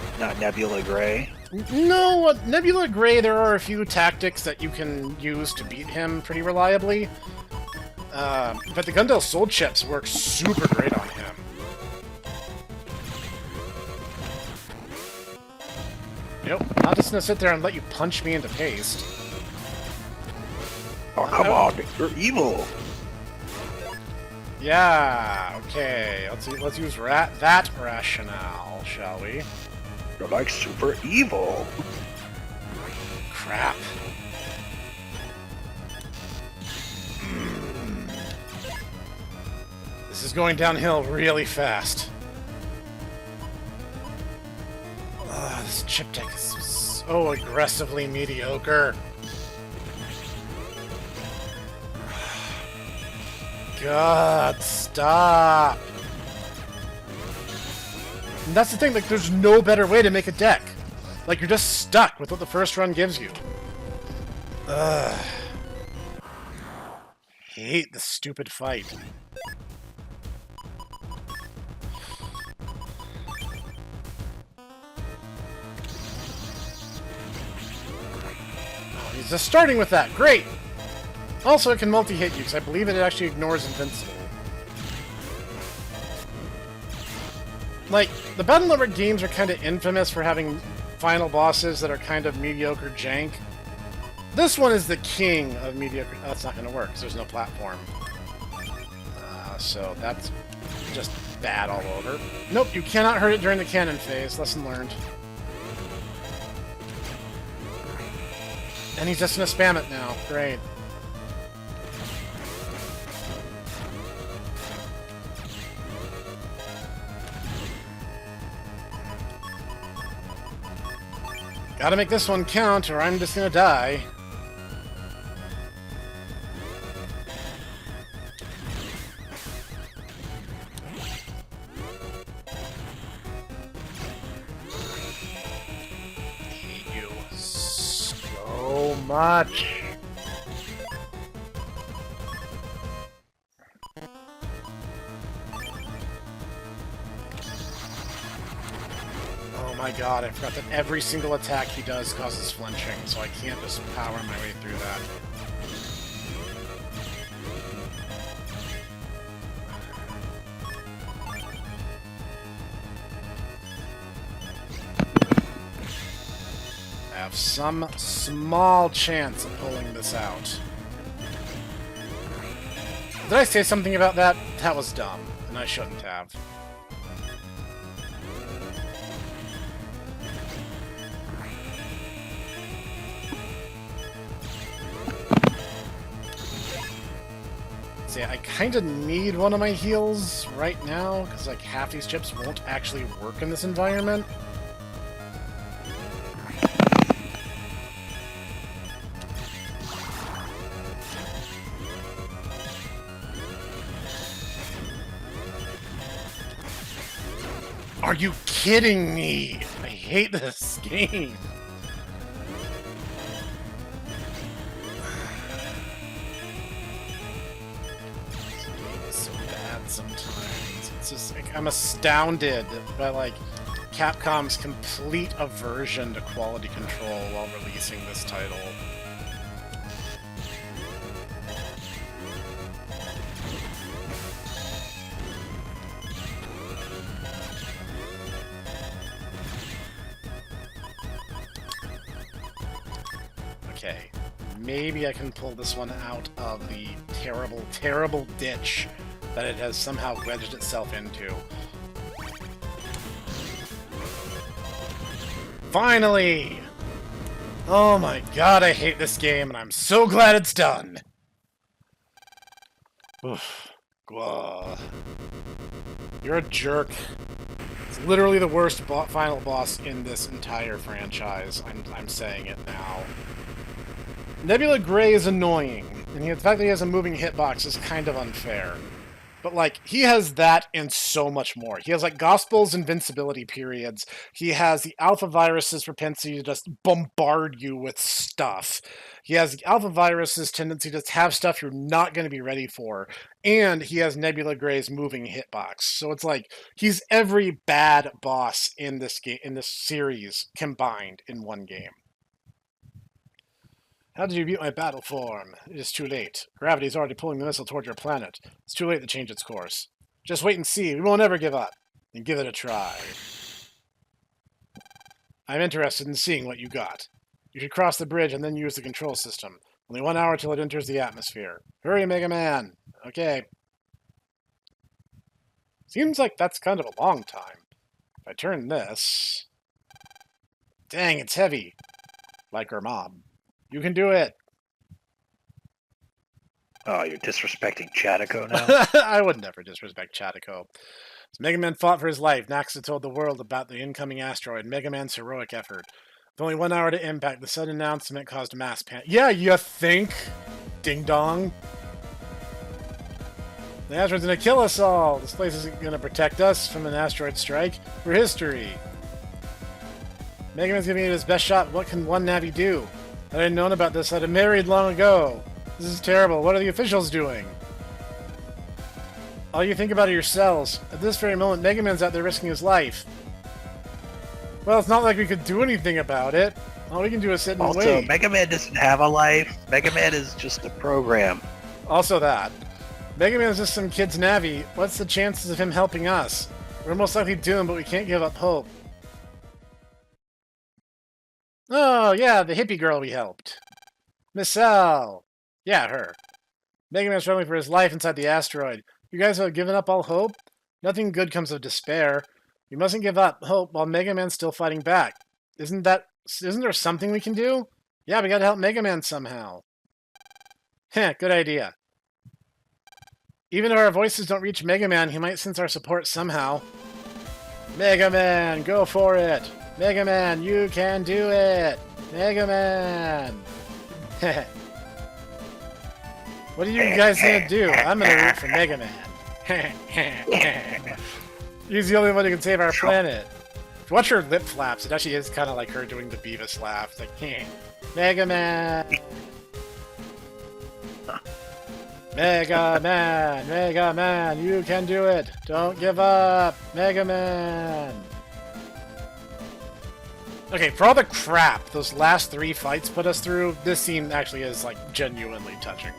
Nebula Gray? No, Nebula Gray, there are a few tactics that you can use to beat him pretty reliably. But the Gundel Soul chips work super great on him. Nope, I'm not just gonna sit there and let you punch me into paste. Oh, come on, you're evil. Yeah, okay. Let's use that rationale, shall we? You're like super evil. Crap. This is going downhill really fast. This chip deck is so aggressively mediocre. God, stop. And that's the thing, like, there's no better way to make a deck. Like, you're just stuck with what the first run gives you. Ugh. Hate the stupid fight. He's just starting with that. Great! Also, it can multi-hit you, because I believe it actually ignores Invincible. Like, the Battle Network games are kind of infamous for having final bosses that are kind of mediocre jank. This one is the king of mediocre... Oh, that's not going to work, because there's no platform. So that's just bad all over. Nope, you cannot hurt it during the cannon phase. Lesson learned. And he's just going to spam it now. Great. Gotta make this one count, or I'm just gonna die. I hate you so much. Oh my god, I forgot that every single attack he does causes flinching, so I can't just power my way through that. I have some small chance of pulling this out. Did I say something about that? That was dumb, and I shouldn't have. See, I kind of need one of my heals right now, because like half these chips won't actually work in this environment. Are you kidding me? I hate this game. Sometimes it's just like I'm astounded by like Capcom's complete aversion to quality control while releasing this title. Okay, maybe I can pull this one out of the terrible, terrible ditch that it has somehow wedged itself into. Finally! Oh my god, I hate this game, and I'm so glad it's done! Oof. Gwah. You're a jerk. It's literally the worst final boss in this entire franchise. I'm saying it now. Nebula Gray is annoying, and the fact that he has a moving hitbox is kind of unfair. But, like, he has that and so much more. He has, like, Gospel's invincibility periods. He has the Alpha Virus's propensity to just bombard you with stuff. He has the Alpha Virus's tendency to just have stuff you're not going to be ready for. And he has Nebula Gray's moving hitbox. So it's like, he's every bad boss in this game, in this series combined in one game. How did you mute my battle form? It is too late. Gravity's already pulling the missile toward your planet. It's too late to change its course. Just wait and see. We won't ever give up. And give it a try. I'm interested in seeing what you got. You should cross the bridge and then use the control system. Only 1 hour till it enters the atmosphere. Hurry, Mega Man! Okay. Seems like that's kind of a long time. If I turn this... Dang, it's heavy. Like our mom. You can do it! Oh, you're disrespecting Chatico now? I would never disrespect Chatico. As Mega Man fought for his life, Naxa told the world about the incoming asteroid, Mega Man's heroic effort. With only 1 hour to impact, the sudden announcement caused mass panic. Yeah, you think? Ding dong. The asteroid's gonna kill us all. This place isn't gonna protect us from an asteroid strike. We're history. Mega Man's giving it his best shot. What can one Navi do? Had I known about this, I'd have married long ago. This is terrible. What are the officials doing? All you think about are yourselves. At this very moment, Mega Man's out there risking his life. Well, it's not like we could do anything about it. All we can do is sit and wait. Also, Mega Man doesn't have a life. Mega Man is just a program. Also that. Mega Man is just some kid's Navi. What's the chances of him helping us? We're most likely doomed, but we can't give up hope. Oh, yeah, the hippie girl we helped. Miss L. Yeah, her. Mega Man's struggling for his life inside the asteroid. You guys have given up all hope? Nothing good comes of despair. We mustn't give up hope while Mega Man's still fighting back. Isn't there something we can do? Yeah, we gotta help Mega Man somehow. Heh, good idea. Even if our voices don't reach Mega Man, he might sense our support somehow. Mega Man, go for it! Mega Man, you can do it! Mega Man! What are you guys gonna do? I'm gonna root for Mega Man. He's the only one who can save our planet. If you watch her lip flaps, it actually is kind of like her doing the Beavis laugh. It's like, Mega Man! Mega Man! Mega Man! You can do it! Don't give up! Mega Man! Okay, for all the crap those last 3 fights put us through, this scene actually is, like, genuinely touching.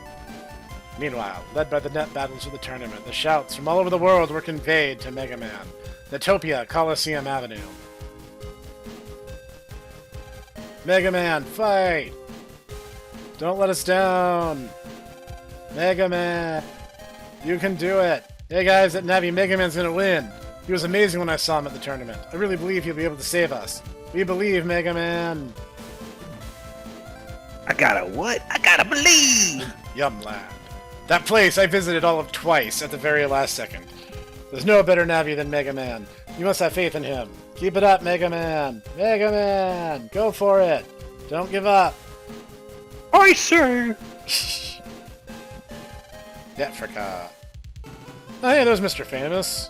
Meanwhile, led by the net battles of the tournament, the shouts from all over the world were conveyed to Mega Man. Netopia, Coliseum Avenue. Mega Man, fight! Don't let us down! Mega Man! You can do it! Hey guys, that Navi Mega Man's gonna win! He was amazing when I saw him at the tournament. I really believe he'll be able to save us. We believe, Mega Man! I gotta what? I gotta believe! Yumland. That place I visited all of twice at the very last second. There's no better Navi than Mega Man. You must have faith in him. Keep it up, Mega Man! Mega Man! Go for it! Don't give up! Aye, sir! Africa. Oh, hey, there's Mr. Famous.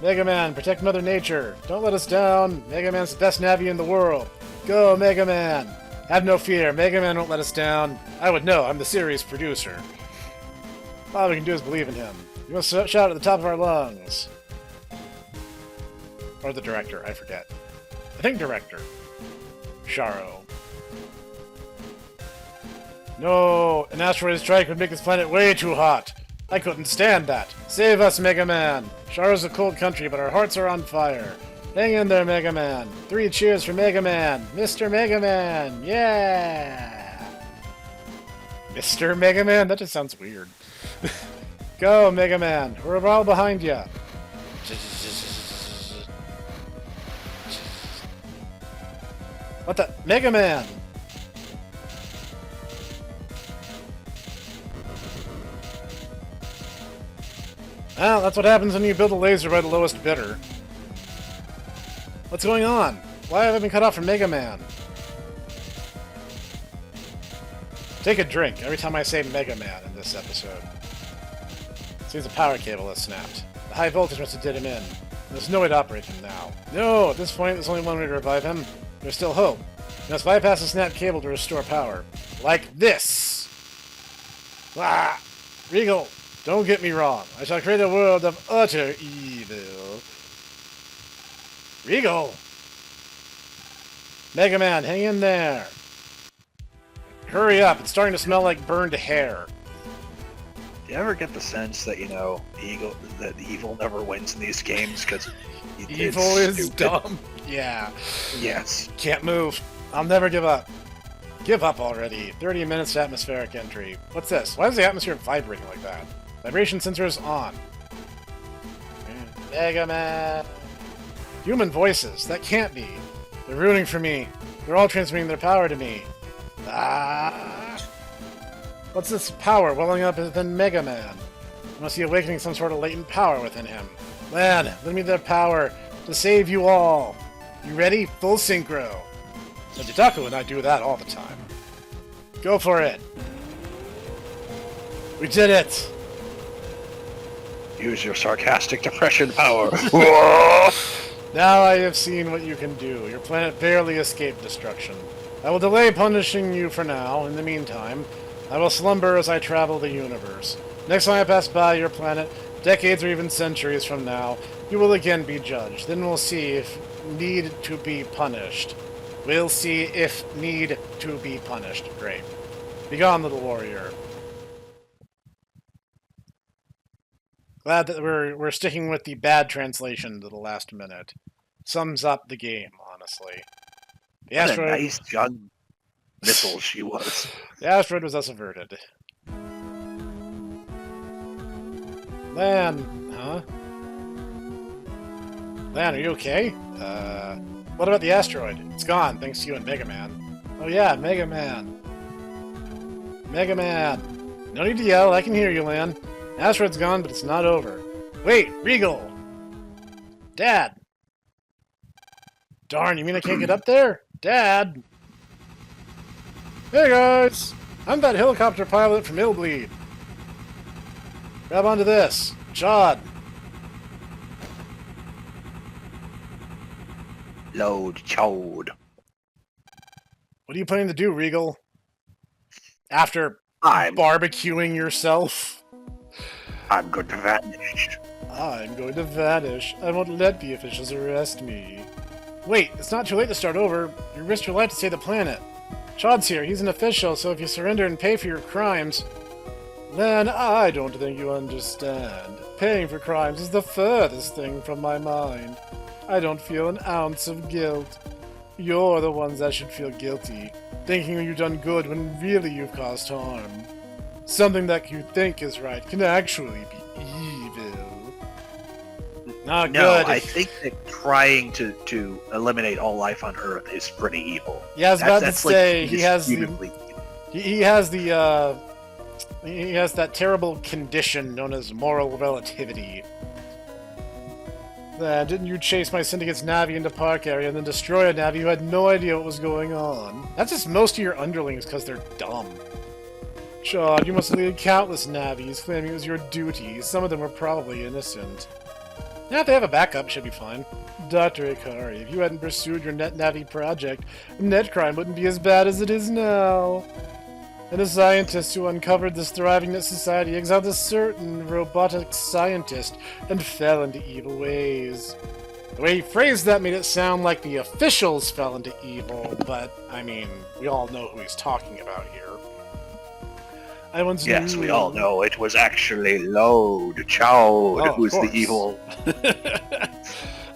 Mega Man, protect Mother Nature. Don't let us down. Mega Man's the best Navi in the world. Go, Mega Man! Have no fear, Mega Man won't let us down. I would know, I'm the series producer. All we can do is believe in him. We must shout at the top of our lungs. Or the director, I forget. I think director. Sharo. No! An asteroid strike would make this planet way too hot! I couldn't stand that! Save us, Mega Man! Sharo's a cold country, but our hearts are on fire! Hang in there, Mega Man! 3 cheers for Mega Man! Mr. Mega Man! Yeah! Mr. Mega Man? That just sounds weird. Go, Mega Man! We're all behind you! What the? Mega Man! Well, that's what happens when you build a laser by the lowest bidder. What's going on? Why have I been cut off from Mega Man? Take a drink every time I say Mega Man in this episode. Seems the power cable has snapped. The high voltage must have did him in. There's no way to operate him now. No, at this point there's only one way to revive him. There's still hope. You must bypass the snapped cable to restore power. Like this! Ah! Regal! Don't get me wrong. I shall create a world of utter evil. Regal! Mega Man, hang in there! Hurry up, it's starting to smell like burned hair. Do you ever get the sense that, you know, that evil never wins in these games because evil is dumb? Yeah. Yes. Can't move. I'll never give up. Give up already. 30 minutes to atmospheric entry. What's this? Why is the atmosphere vibrating like that? Vibration sensors on. MegaMan. Human voices. That can't be. They're rooting for me. They're all transmitting their power to me. Ah. What's this power welling up within MegaMan? I must be awakening some sort of latent power within him. Lan, lend me the power to save you all. You ready? Full synchro. So Jitaku and I do that all the time. Go for it. We did it. Use your sarcastic depression power. Now I have seen what you can do. Your planet barely escaped destruction. I will delay punishing you for now. In the meantime, I will slumber as I travel the universe. Next time I pass by your planet, decades or even centuries from now, you will again be judged. Then we'll see if need to be punished. We'll see if need to be punished. Great. Begone, little warrior. Glad that we're sticking with the bad translation to the last minute. Sums up the game, honestly. The What asteroid, a nice young missile she was. the asteroid was thus averted. Lan, huh? Lan, are you okay? What about the asteroid? It's gone, thanks to you and MegaMan. Oh yeah, MegaMan. MegaMan. No need to yell, I can hear you, Lan. Asteroid's gone, but it's not over. Wait, Regal! Dad! Darn, you mean I can't get up there? Dad! Hey guys! I'm that helicopter pilot from Illbleed. Grab onto this. Chod! Load chode. What are you planning to do, Regal? After I'm barbecuing yourself? going to vanish. I'm going to vanish. I won't let the officials arrest me. Wait, it's not too late to start over. You risked your life to save the planet. Chod's here. He's an official, so if you surrender and pay for your crimes... Then I don't think you understand. Paying for crimes is the furthest thing from my mind. I don't feel an ounce of guilt. You're the ones that should feel guilty, thinking you've done good when really you've caused harm. Something that you think is right can actually be evil. Not No, good. I think that trying to eliminate all life on Earth is pretty evil. Yeah, I was about to say, like, he has the... indisputably evil. He has the, he has that terrible condition known as moral relativity. Didn't you chase my Syndicate's Navi into Park Area and then destroy a Navi who had no idea what was going on? That's just most of your underlings because they're dumb. Chod, you must have lead countless Navis, claiming it was your duty. Some of them were probably innocent. Yeah, if they have a backup, should be fine. Dr. Ikari, if you hadn't pursued your Net Navi project, net crime wouldn't be as bad as it is now. And the scientists who uncovered this thriving net society exiled a certain robotic scientist and fell into evil ways. The way he phrased that made it sound like the officials fell into evil, but, I mean, we all know who he's talking about here. I once Yes, knew... we all know it was actually Load Chode who's the course. evil.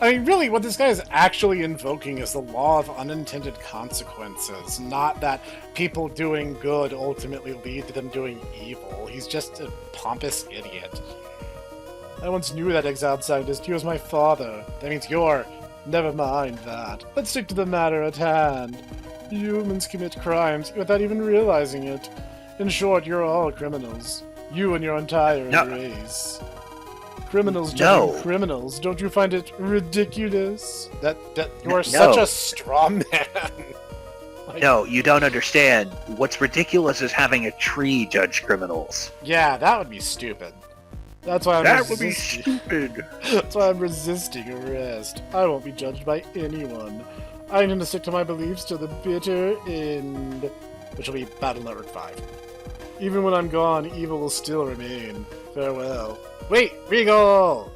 I mean, really, what this guy is actually invoking is the law of unintended consequences, not that people doing good ultimately lead to them doing evil. He's just a pompous idiot. I once knew that exiled scientist. He was my father. That means you're... Never mind that. Let's stick to the matter at hand. Humans commit crimes without even realizing it. In short, you're all criminals. You and your entire race. Criminals judging criminals. Don't you find it ridiculous? That you are such a straw man. Like, no, you don't understand. What's ridiculous is having a tree judge criminals. Yeah, that would be stupid. That's why I'm That would be stupid. That's why I'm resisting arrest. I won't be judged by anyone. I'm going to stick to my beliefs to the bitter end, which will be Battle Network 5. Even when I'm gone, evil will still remain. Farewell. Wait, Regal!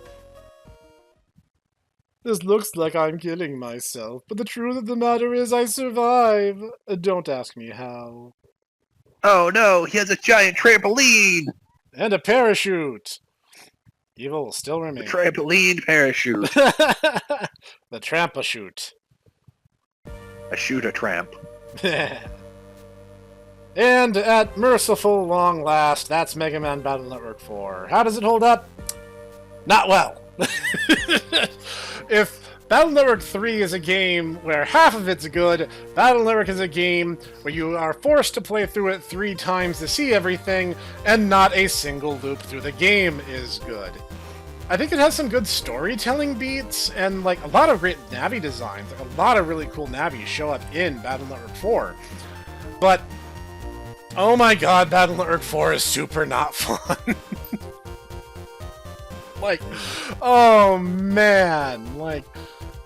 This looks like I'm killing myself, but the truth of the matter is I survive. Don't ask me how. Oh no, he has a giant trampoline! And a parachute! Evil will still remain. The trampoline parachute. The trampachute. A shoot a tramp. And at merciful long last, that's Mega Man Battle Network 4. How does it hold up? Not well. If Battle Network 3 is a game where half of it's good, Battle Network is a game where you are forced to play through it 3 times to see everything, and not a single loop through the game is good. I think it has some good storytelling beats, and like a lot of great Navi designs. Like a lot of really cool Navis show up in Battle Network 4. But, oh my god, Battle Network 4 is super not fun. Like, oh man, like,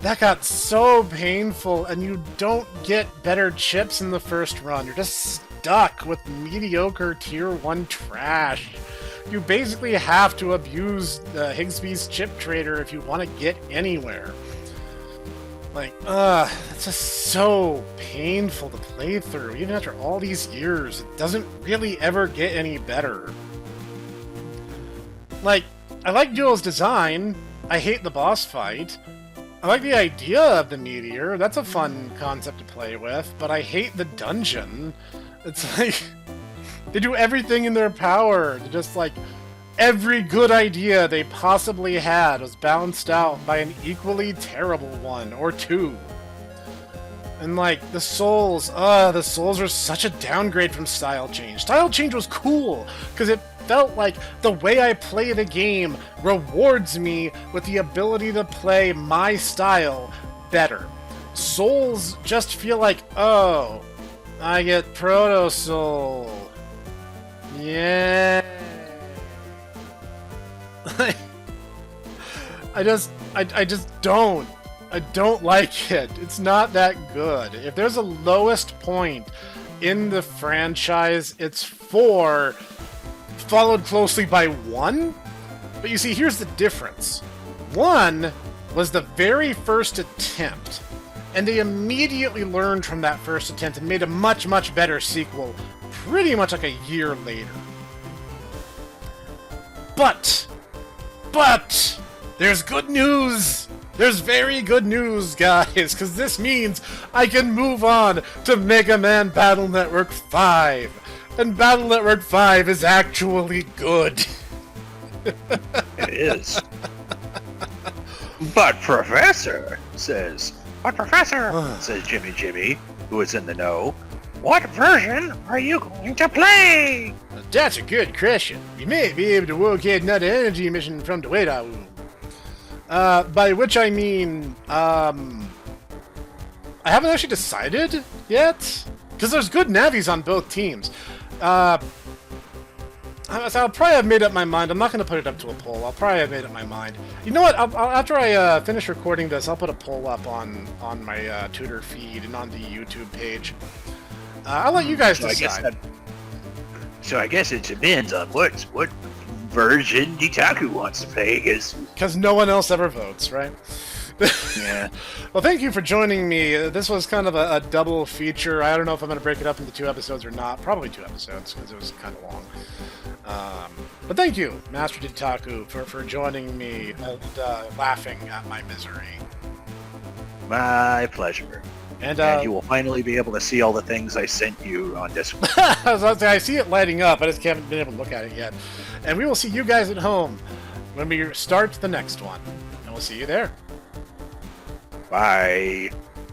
that got so painful, and you don't get better chips in the first run. You're just stuck with mediocre Tier 1 trash. You basically have to abuse the Higsby's chip trader if you want to get anywhere. Like, it's just so painful to play through. Even after all these years, it doesn't really ever get any better. Like, I like Duel's design. I hate the boss fight. I like the idea of the meteor. That's a fun concept to play with, but I hate the dungeon. It's like, they do everything in their power to just, like, every good idea they possibly had was balanced out by an equally terrible one, or 2. And, like, the souls are such a downgrade from Style Change. Style Change was cool, because it felt like the way I play the game rewards me with the ability to play my style better. Souls just feel like, oh, I get Proto Soul. Yeah. I just don't. I don't like it. It's not that good. If there's a lowest point in the franchise, it's 4, followed closely by 1. But you see, here's the difference. 1 was the very first attempt, and they immediately learned from that first attempt and made a much, much better sequel pretty much like a year later. But, there's good news! There's very good news, guys, because this means I can move on to Mega Man Battle Network 5. And Battle Network 5 is actually good. It is. But Professor, says Jimmy, who is in the know. What version are you going to play? That's a good question. You may be able to locate another energy mission from the Weda Room. By which I mean, I haven't actually decided yet, because there's good Navis on both teams. So I'll probably have made up my mind. I'm not going to put it up to a poll. I'll probably have made up my mind. You know what? After I finish recording this, I'll put a poll up on my Twitter feed and on the YouTube page. I'll let you guys decide. So I guess it depends on what version Ditaku wants to play, because no one else ever votes, right? Yeah. Well, thank you for joining me. This was kind of a double feature. I don't know if I'm going to break it up into 2 episodes or not. Probably 2 episodes, because it was kind of long. But thank you, Master Ditaku, for joining me and laughing at my misery. My pleasure. And you will finally be able to see all the things I sent you on Discord. I see it lighting up. I just haven't been able to look at it yet. And we will see you guys at home when we start the next one. And we'll see you there. Bye.